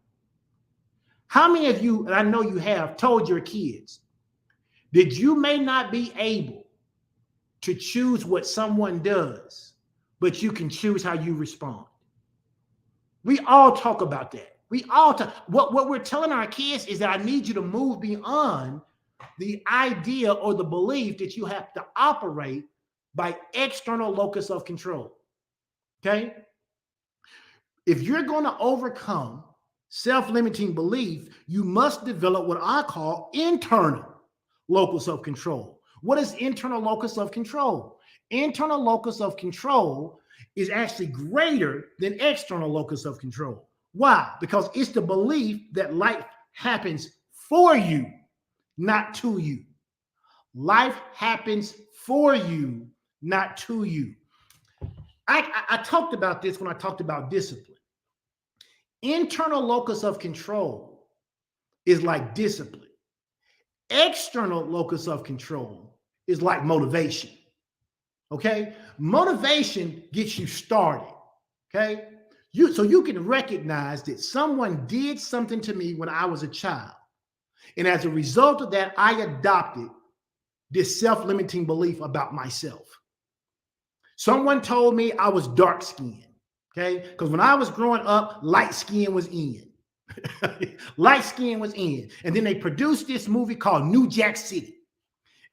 Speaker 1: How many of you, and I know you have, told your kids that you may not be able to choose what someone does, but you can choose how you respond? We all talk about that. We all talk. What we're telling our kids is that I need you to move beyond the idea or the belief that you have to operate by external locus of control. Okay? If you're going to overcome self-limiting belief, you must develop what I call internal locus of control. What is internal locus of control? Internal locus of control is actually greater than external locus of control. Why? Because it's the belief that life happens for you, not to you. Life happens for you, not to you. I talked about this when I talked about discipline. Internal locus of control is like discipline. External locus of control is like motivation. Okay? Motivation gets you started. Okay? So you can recognize that someone did something to me when I was a child. And as a result of that, I adopted this self-limiting belief about myself. Someone told me I was dark-skinned. Okay? Because when I was growing up, light skin was in. Light skin was in. And then they produced this movie called New Jack City.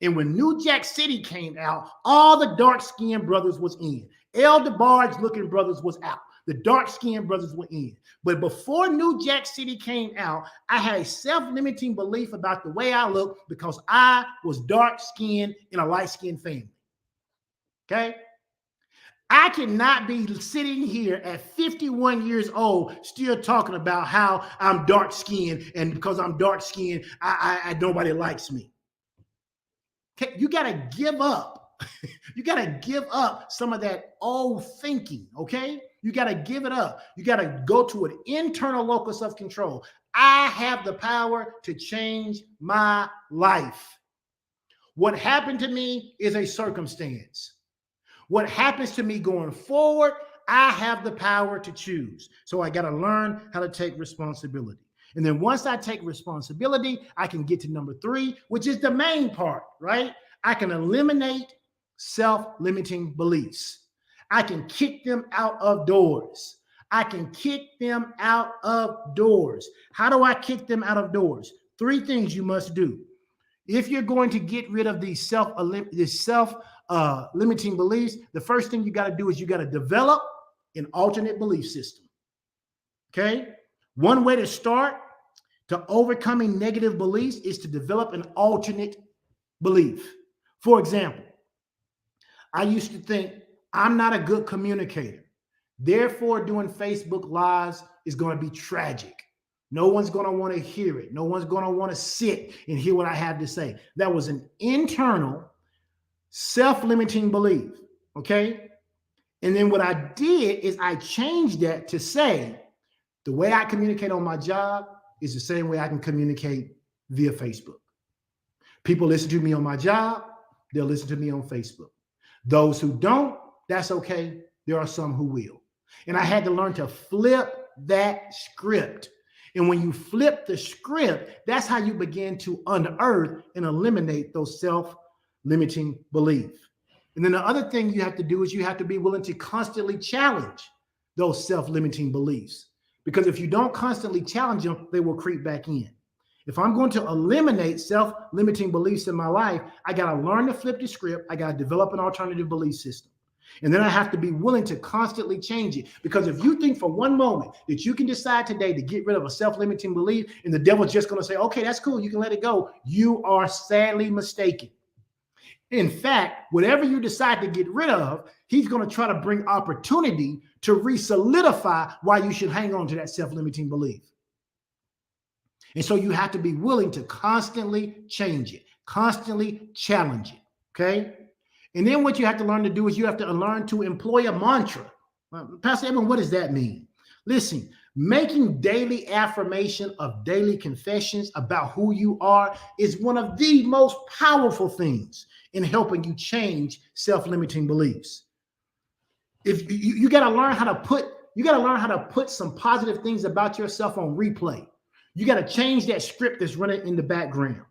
Speaker 1: And when New Jack City came out, all the dark-skinned brothers was in. El DeBarge looking brothers was out. The dark-skinned brothers were in. But before New Jack City came out, I had a self-limiting belief about the way I looked because I was dark-skinned in a light-skinned family. Okay? I cannot be sitting here at 51 years old still talking about how I'm dark-skinned, and because I'm dark-skinned, nobody likes me. Okay? You got to give up. You got to give up some of that old thinking, okay? You got to give it up. You got to go to an internal locus of control. I have the power to change my life. What happened to me is a circumstance. What happens to me going forward, I have the power to choose. So I got to learn how to take responsibility. And then once I take responsibility, I can get to number 3, which is the main part, right? I can eliminate self-limiting beliefs. I can kick them out of doors. I can kick them out of doors. How do I kick them out of doors? 3 things you must do. If you're going to get rid of these self-limiting beliefs, the first thing you got to do is you got to develop an alternate belief system. Okay? One way to start to overcoming negative beliefs is to develop an alternate belief. For example, I used to think I'm not a good communicator. Therefore, doing Facebook Lives is going to be tragic. No one's going to want to hear it. No one's going to want to sit and hear what I have to say. That was an internal self-limiting belief. Okay? And then what I did is I changed that to say the way I communicate on my job is the same way I can communicate via Facebook. People listen to me on my job, they'll listen to me on Facebook. Those who don't, that's okay. There are some who will. And I had to learn to flip that script. And when you flip the script, that's how you begin to unearth and eliminate those self-limiting beliefs. And then the other thing you have to do is you have to be willing to constantly challenge those self-limiting beliefs. Because if you don't constantly challenge them, they will creep back in. If I'm going to eliminate self-limiting beliefs in my life, I got to learn to flip the script. I got to develop an alternative belief system. And then I have to be willing to constantly change it. Because if you think for one moment that you can decide today to get rid of a self-limiting belief and the devil's just going to say, okay, that's cool, you can let it go, you are sadly mistaken. In fact, whatever you decide to get rid of, he's going to try to bring opportunity to re-solidify why you should hang on to that self-limiting belief. And so you have to be willing to constantly change it, constantly challenge it, okay? And then what you have to learn to do is you have to learn to employ a mantra. Pastor Edwin, what does that mean? Listen, making daily affirmation of daily confessions about who you are is one of the most powerful things in helping you change self-limiting beliefs. If you got to learn how to put some positive things about yourself on replay. You got to change that script that's running in the background,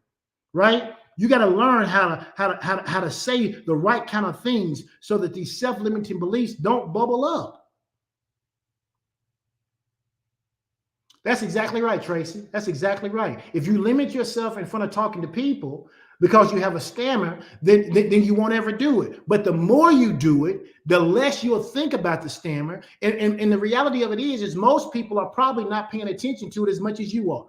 Speaker 1: right? You got to learn how to say the right kind of things so that these self-limiting beliefs don't bubble up. That's exactly right, Tracy. That's exactly right. If you limit yourself in front of talking to people because you have a stammer, then you won't ever do it. But the more you do it, the less you'll think about the stammer. And the reality of it is most people are probably not paying attention to it as much as you are.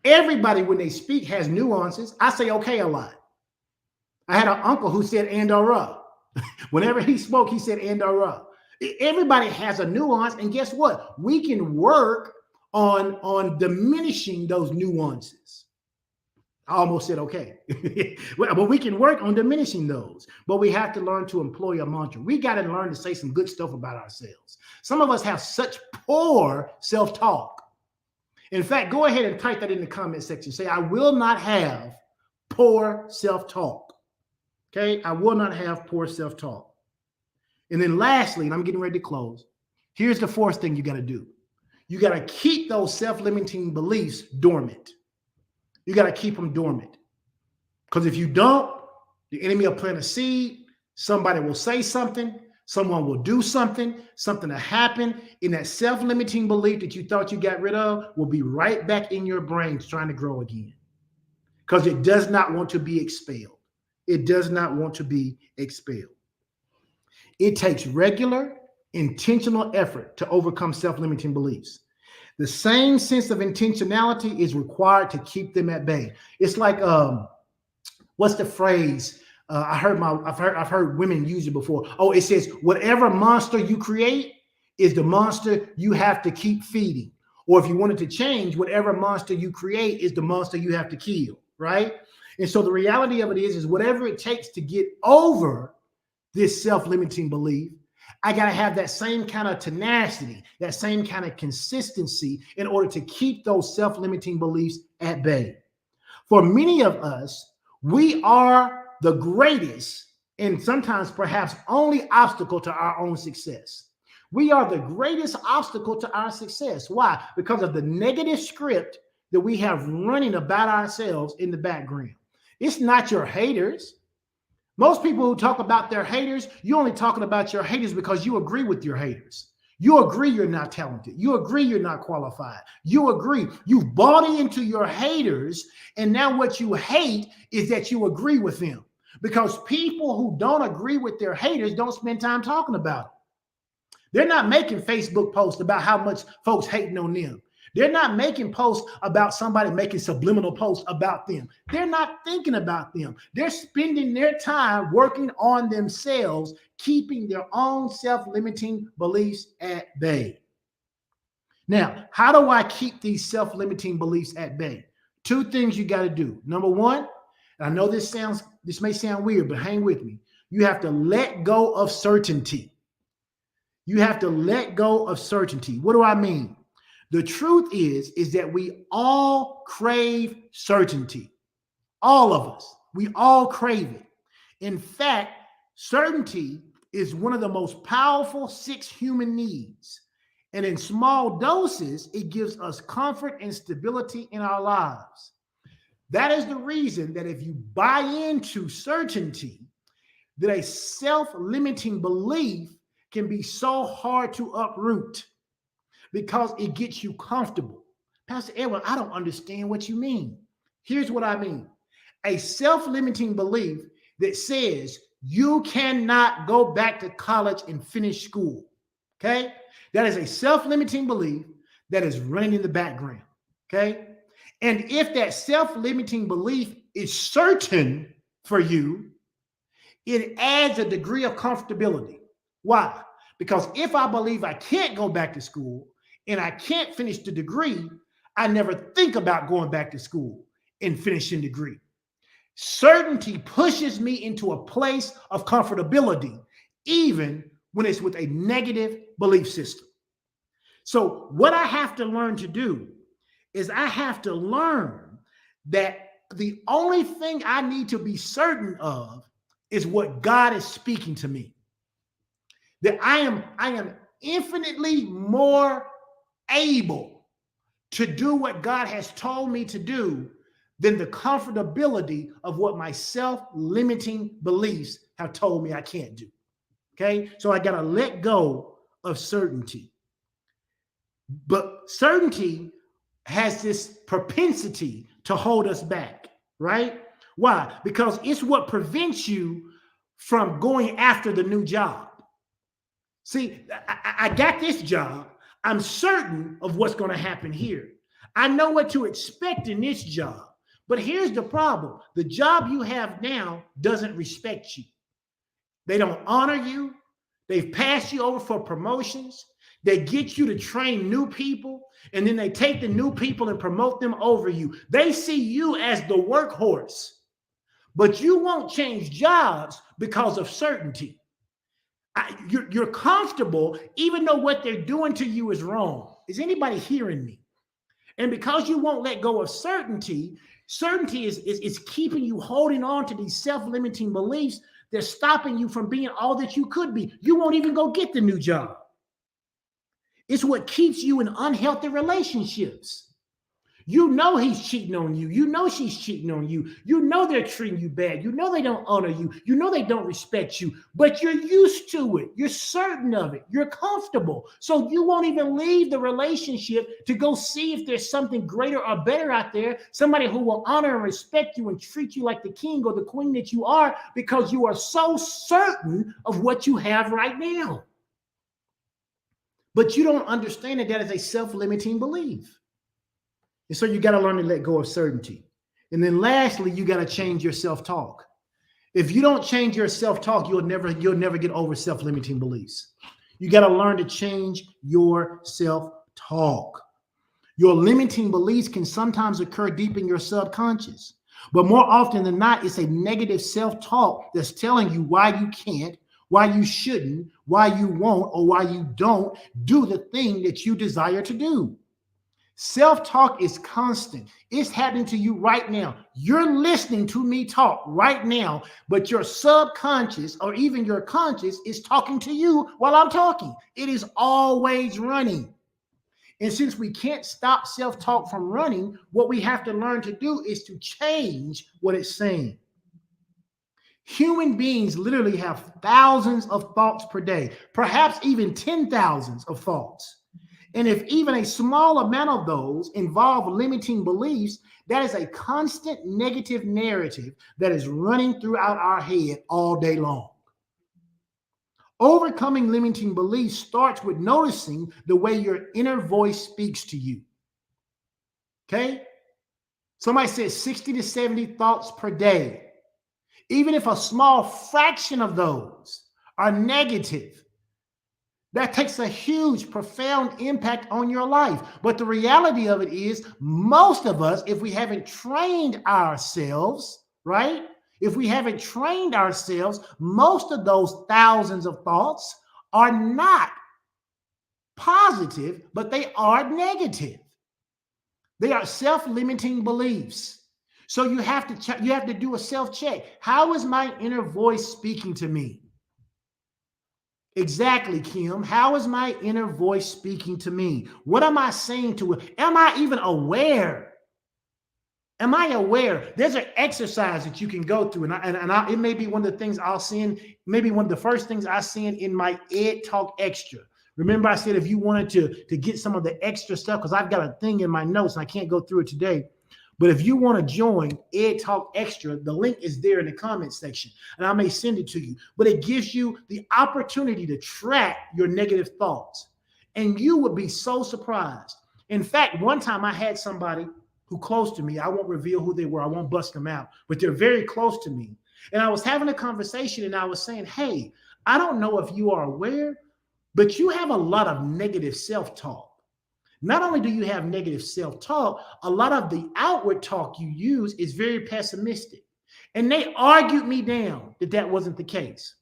Speaker 1: Everybody, when they speak, has nuances. I say okay a lot. I had an uncle who said and or. Whenever he spoke, he said and or. Everybody has a nuance, and guess what? We can work on diminishing those nuances. I almost said okay. But we can work on diminishing those. But we have to learn to employ a mantra. We got to learn to say some good stuff about ourselves. Some of us have such poor self-talk. In fact, go ahead and type that in the comment section. Say, I will not have poor self-talk. Okay? I will not have poor self-talk. And then lastly, and I'm getting ready to close, here's the fourth thing you got to do. You got to keep those self-limiting beliefs dormant. You got to keep them dormant. Because if you don't, the enemy will plant a seed, somebody will say something, someone will do something will happen, and that self-limiting belief that you thought you got rid of will be right back in your brains trying to grow again. Because it does not want to be expelled. It does not want to be expelled. It takes regular, intentional effort to overcome self-limiting beliefs. The same sense of intentionality is required to keep them at bay. It's like, what's the phrase? I've heard women use it before. Oh, it says, whatever monster you create is the monster you have to keep feeding. Or if you wanted to change, whatever monster you create is the monster you have to kill, right? And so the reality of it is whatever it takes to get over this self-limiting belief, I got to have that same kind of tenacity, that same kind of consistency in order to keep those self-limiting beliefs at bay. For many of us, we are the greatest and sometimes perhaps only obstacle to our own success. We are the greatest obstacle to our success. Why? Because of the negative script that we have running about ourselves in the background. It's not your haters. Most people who talk about their haters, you're only talking about your haters because you agree with your haters. You agree you're not talented. You agree you're not qualified. You agree. You've bought into your haters, and now what you hate is that you agree with them. Because people who don't agree with their haters don't spend time talking about it. They're not making Facebook posts about how much folks hating on them. They're not making posts about somebody making subliminal posts about them. They're not thinking about them. They're spending their time working on themselves, keeping their own self-limiting beliefs at bay. Now, how do I keep these self-limiting beliefs at bay? Two things you got to do. Number one, and I know this may sound weird, but hang with me. You have to let go of certainty. You have to let go of certainty. What do I mean? The truth is that we all crave certainty. All of us. We all crave it. In fact, certainty is one of the most powerful 6 human needs. And in small doses, it gives us comfort and stability in our lives. That is the reason that if you buy into certainty, that a self-limiting belief can be so hard to uproot because it gets you comfortable. Pastor Edwin, I don't understand what you mean. Here's what I mean. A self-limiting belief that says you cannot go back to college and finish school. Okay? That is a self-limiting belief that is running in the background. Okay? And if that self-limiting belief is certain for you, it adds a degree of comfortability. Why? Because if I believe I can't go back to school and I can't finish the degree, I never think about going back to school and finishing the degree. Certainty pushes me into a place of comfortability, even when it's with a negative belief system. So what I have to learn to do is I have to learn that the only thing I need to be certain of is what God is speaking to me. That I am infinitely more able to do what God has told me to do than the comfortability of what my self-limiting beliefs have told me I can't do. Okay? So I got to let go of certainty. But certainty has this propensity to hold us back, right? Why? Because it's what prevents you from going after the new job. See, I got this job. I'm certain of what's going to happen here. I know what to expect in this job. But here's the problem. The job you have now doesn't respect you. They don't honor you. They've passed you over for promotions. They get you to train new people, and then they take the new people and promote them over you. They see you as the workhorse, but you won't change jobs because of certainty. You're comfortable even though what they're doing to you is wrong. Is anybody hearing me? And because you won't let go of certainty is keeping you holding on to these self-limiting beliefs. They're stopping you from being all that you could be. You won't even go get the new job. It's what keeps you in unhealthy relationships. You know he's cheating on you. You know she's cheating on you. You know they're treating you bad. You know they don't honor you. You know they don't respect you, but you're used to it. You're certain of it. You're comfortable. So you won't even leave the relationship to go see if there's something greater or better out there, somebody who will honor and respect you and treat you like the king or the queen that you are, because you are so certain of what you have right now. But you don't understand that is a self-limiting belief. And so you got to learn to let go of certainty. And then lastly, you got to change your self-talk. If you don't change your self-talk, you'll never get over self-limiting beliefs. You got to learn to change your self-talk. Your limiting beliefs can sometimes occur deep in your subconscious, but more often than not, it's a negative self-talk that's telling you why you can't, why you shouldn't, why you won't, or why you don't do the thing that you desire to do. Self-talk is constant. It's happening to you right now. You're listening to me talk right now, but your subconscious or even your conscious is talking to you while I'm talking. It is always running. And since we can't stop self-talk from running, what we have to learn to do is to change what it's saying. Human beings literally have thousands of thoughts per day, perhaps even 10,000s of thoughts. And if even a small amount of those involve limiting beliefs, that is a constant negative narrative that is running throughout our head all day long. Overcoming limiting beliefs starts with noticing the way your inner voice speaks to you. Okay? Somebody says 60 to 70 thoughts per day. Even if a small fraction of those are negative, that takes a huge, profound impact on your life. But the reality of it is, most of us, if we haven't trained ourselves, right? If we haven't trained ourselves, most of those thousands of thoughts are not positive, but they are negative. They are self-limiting beliefs. So you have to do a self-check. How is my inner voice speaking to me? Exactly, Kim. How is my inner voice speaking to me? What am I saying to it? Am I even aware? Am I aware? There's an exercise that you can go through, it may be one of the things I'll send, maybe one of the first things I send in my EdTalk Extra. Remember, I said if you wanted to get some of the extra stuff, because I've got a thing in my notes and I can't go through it today. But if you want to join EdTalk Extra, the link is there in the comment section, and I may send it to you. But it gives you the opportunity to track your negative thoughts, and you would be so surprised. In fact, one time I had somebody who close to me, I won't reveal who they were, I won't bust them out, but they're very close to me. And I was having a conversation and I was saying, hey, I don't know if you are aware, but you have a lot of negative self-talk. Not only do you have negative self-talk, a lot of the outward talk you use is very pessimistic. And they argued me down that that wasn't the case.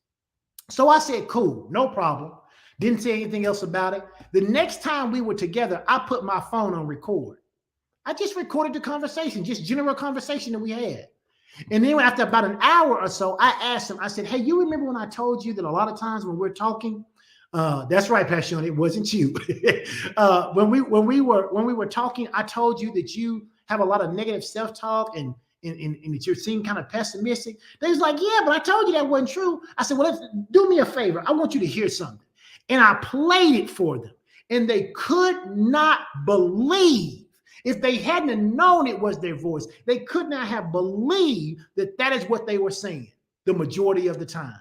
Speaker 1: So I said, cool, no problem. Didn't say anything else about it. The next time we were together, I put my phone on record. I just recorded the conversation, just general conversation that we had. And then after about an hour or so, I asked him, I said, hey, you remember when I told you that a lot of times when we're talking, that's right, Passion, it wasn't you. When we were talking, I told you that you have a lot of negative self-talk and that you're seeming kind of pessimistic. They was like, yeah, but I told you that wasn't true. I said, well, do me a favor. I want you to hear something. And I played it for them. And they could not believe, if they hadn't known it was their voice, they could not have believed that that is what they were saying the majority of the time.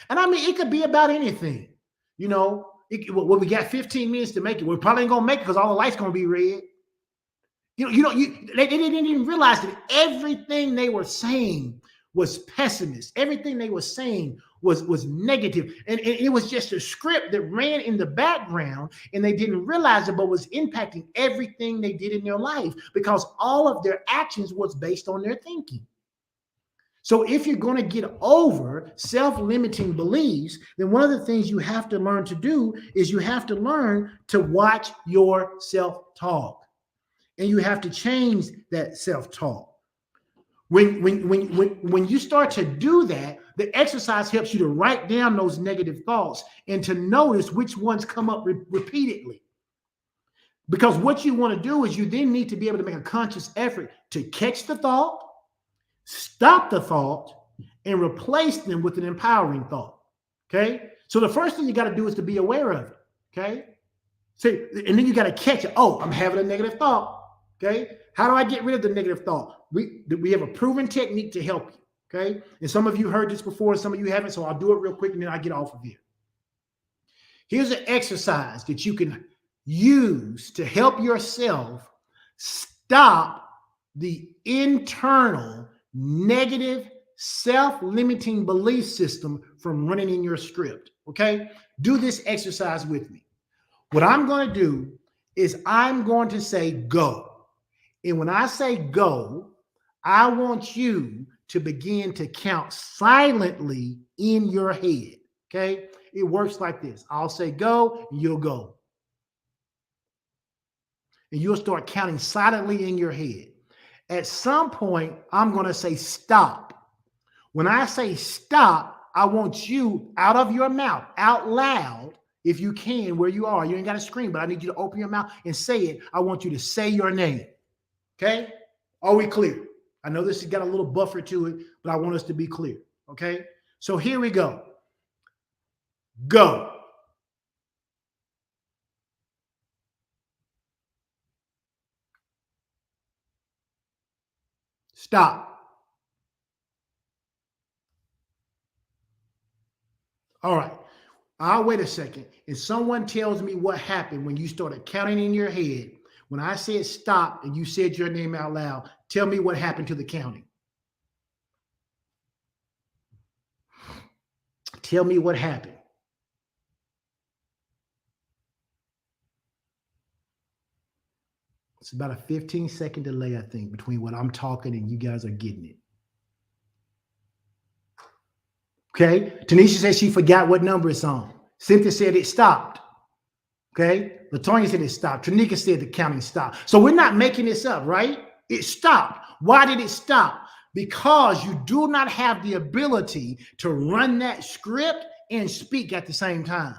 Speaker 1: And I mean, it could be about anything. Well, we got 15 minutes to make it. We're probably ain't gonna make it because all the lights gonna be red. They didn't even realize that everything they were saying was pessimist. Everything they were saying was negative, and it was just a script that ran in the background, and they didn't realize it, but was impacting everything they did in their life because all of their actions was based on their thinking. So if you're going to get over self-limiting beliefs, then one of the things you have to learn to do is you have to learn to watch your self-talk. And you have to change that self-talk. When you start to do that, the exercise helps you to write down those negative thoughts and to notice which ones come up repeatedly. Because what you want to do is you then need to be able to make a conscious effort to catch the thought, stop the thought, and replace them with an empowering thought. Okay? So the first thing you got to do is to be aware of it. Okay? So, and then you got to catch it. Oh, I'm having a negative thought. Okay? How do I get rid of the negative thought? We have a proven technique to help you. Okay? And some of you heard this before, some of you haven't, so I'll do it real quick and then I'll get off of here. Here's an exercise that you can use to help yourself stop the internal negative self-limiting belief system from running in your script. Okay? Do this exercise with me. What I'm going to do is I'm going to say go. And when I say go, I want you to begin to count silently in your head. Okay? It works like this. I'll say go, and you'll go. And you'll start counting silently in your head. At some point, I'm going to say stop. When I say stop, I want you out of your mouth, out loud, if you can, where you are. You ain't got to scream, but I need you to open your mouth and say it. I want you to say your name. Okay? Are we clear? I know this has got a little buffer to it, but I want us to be clear. Okay? So here we go. Go. Stop. All right. I'll wait a second. If someone tells me what happened when you started counting in your head, when I said stop and you said your name out loud, tell me what happened to the counting. Tell me what happened. It's about a 15-second delay, I think, between what I'm talking and you guys are getting it. Okay. Tanisha said she forgot what number it's on. Cynthia said it stopped. Okay. Latonya said it stopped. Tanika said the counting stopped. So we're not making this up, right? It stopped. Why did it stop? Because you do not have the ability to run that script and speak at the same time.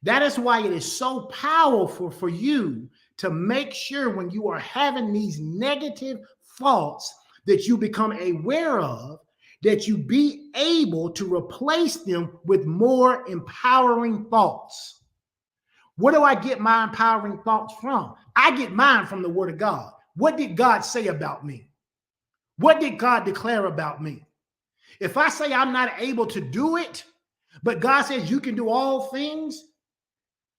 Speaker 1: That is why it is so powerful for you to make sure when you are having these negative thoughts that you become aware of, that you be able to replace them with more empowering thoughts. Where do I get my empowering thoughts from? I get mine from the Word of God. What did God say about me? What did God declare about me? If I say I'm not able to do it, but God says you can do all things,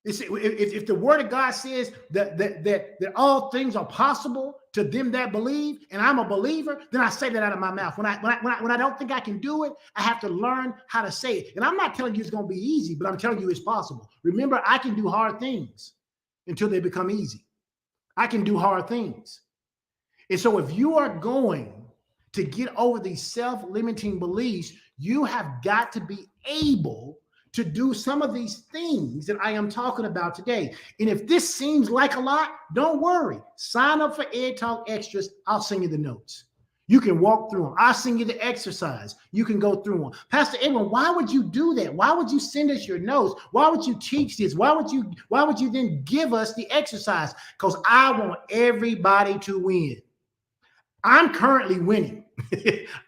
Speaker 1: if the Word of God says that all things are possible to them that believe, and I'm a believer, then I say that out of my mouth. When I don't think I can do it, I have to learn how to say it. And I'm not telling you it's going to be easy, but I'm telling you it's possible. Remember, I can do hard things until they become easy. I can do hard things. And so if you are going to get over these self-limiting beliefs, you have got to be able to do some of these things that I am talking about today. And if this seems like a lot, don't worry. Sign up for EdTalk Extras. I'll send you the notes. You can walk through them. I'll send you the exercise. You can go through them. Pastor Edwin, why would you do that? Why would you send us your notes? Why would you teach this? Why would you then give us the exercise? Because I want everybody to win. I'm currently winning.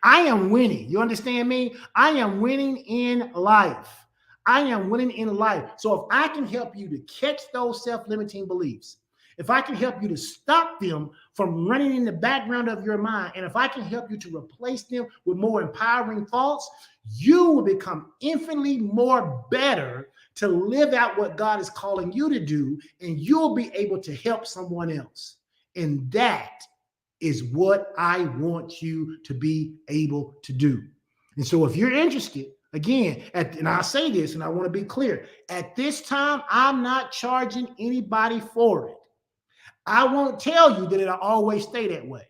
Speaker 1: I am winning. You understand me? I am winning in life. I am winning in life. So if I can help you to catch those self-limiting beliefs, if I can help you to stop them from running in the background of your mind, and if I can help you to replace them with more empowering thoughts, you will become infinitely more better to live out what God is calling you to do, and you'll be able to help someone else. And that is what I want you to be able to do. And so if you're interested, again, and I'll say this, and I want to be clear, at this time, I'm not charging anybody for it. I won't tell you that it'll always stay that way.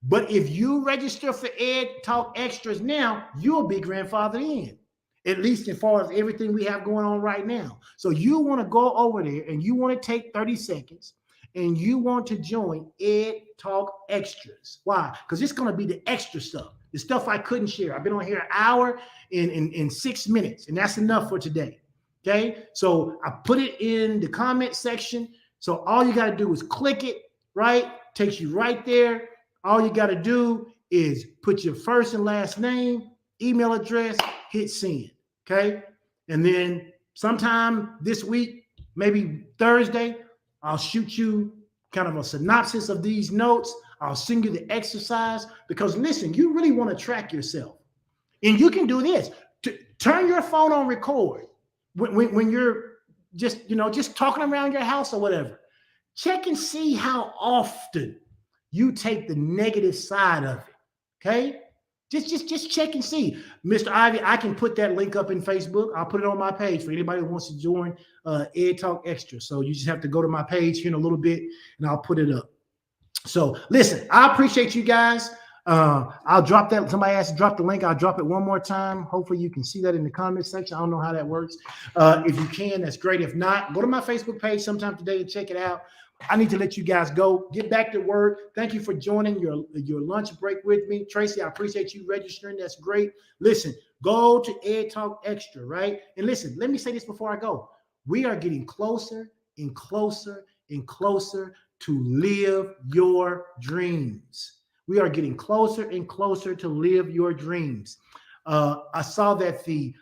Speaker 1: But if you register for EdTalk Extras now, you'll be grandfathered in, at least as far as everything we have going on right now. So you want to go over there and you want to take 30 seconds and you want to join EdTalk Extras. Why? Because it's going to be the extra stuff, the stuff I couldn't share. I've been on here an hour in 6 minutes, and that's enough for today. Okay, so I put it in the comment section. So all you got to do is click it, right? Takes you right there. All you got to do is put your first and last name, email address, hit send. Okay, and then sometime this week, maybe Thursday, I'll shoot you kind of a synopsis of these notes. I'll send you the exercise because listen, you really want to track yourself. And you can do this. Turn your phone on record when you're just talking around your house or whatever. Check and see how often you take the negative side of it. Okay? Just check and see. Mr. Ivy, I can put that link up in Facebook. I'll put it on my page for anybody who wants to join EdTalk Extra. So you just have to go to my page here in a little bit and I'll put it up. So listen, I appreciate you guys. I'll drop that. Somebody asked to drop the link. I'll drop it one more time. Hopefully you can see that in the comment section. I don't know how that works. If you can, that's great. If not, go to my Facebook page sometime today and check it out. I need to let you guys go. Get back to work. Thank you for joining your lunch break with me. Tracy, I appreciate you registering. That's great. Listen, go to EdTalk Extra, right? And listen, let me say this before I go. We are getting closer and closer and closer to live your dreams. We are getting closer and closer to live your dreams. I saw that the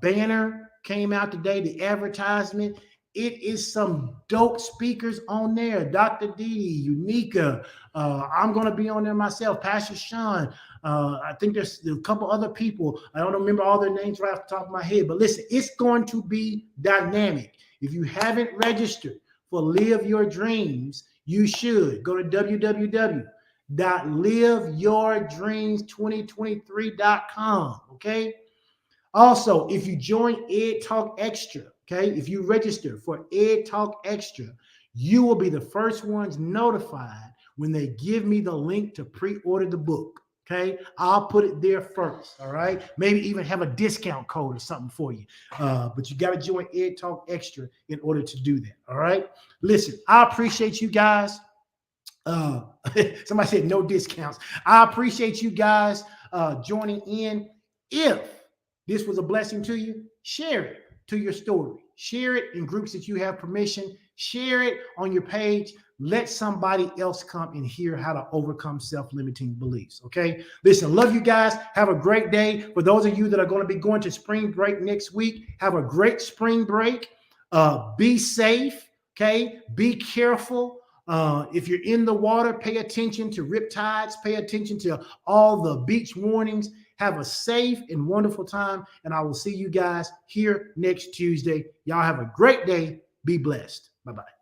Speaker 1: banner came out today, the advertisement. It is some dope speakers on there. Dr. Dee, Unica. I'm going to be on there myself. Pastor Sean. I think there's a couple other people. I don't remember all their names right off the top of my head. But listen, it's going to be dynamic. If you haven't registered for Live Your Dreams, you should go to www.liveyourdreams2023.com. Okay. Also, if you join EdTalk Extra, okay, if you register for EdTalk Extra, you will be the first ones notified when they give me the link to pre-order the book. Okay, I'll put it there first. All right, maybe even have a discount code or something for you. But you got to join EdTalk Extra in order to do that. All right, listen, I appreciate you guys. Somebody said no discounts. I appreciate you guys joining in. If this was a blessing to you, share it to your story. Share it in groups that you have permission. Share it on your page. Let somebody else come and hear how to overcome self-limiting beliefs. Okay. Listen, love you guys. Have a great day. For those of you that are going to be going to spring break next week, have a great spring break. Be safe. Okay. Be careful. If you're in the water, pay attention to riptides. Pay attention to all the beach warnings. Have a safe and wonderful time. And I will see you guys here next Tuesday. Y'all have a great day. Be blessed. Bye-bye.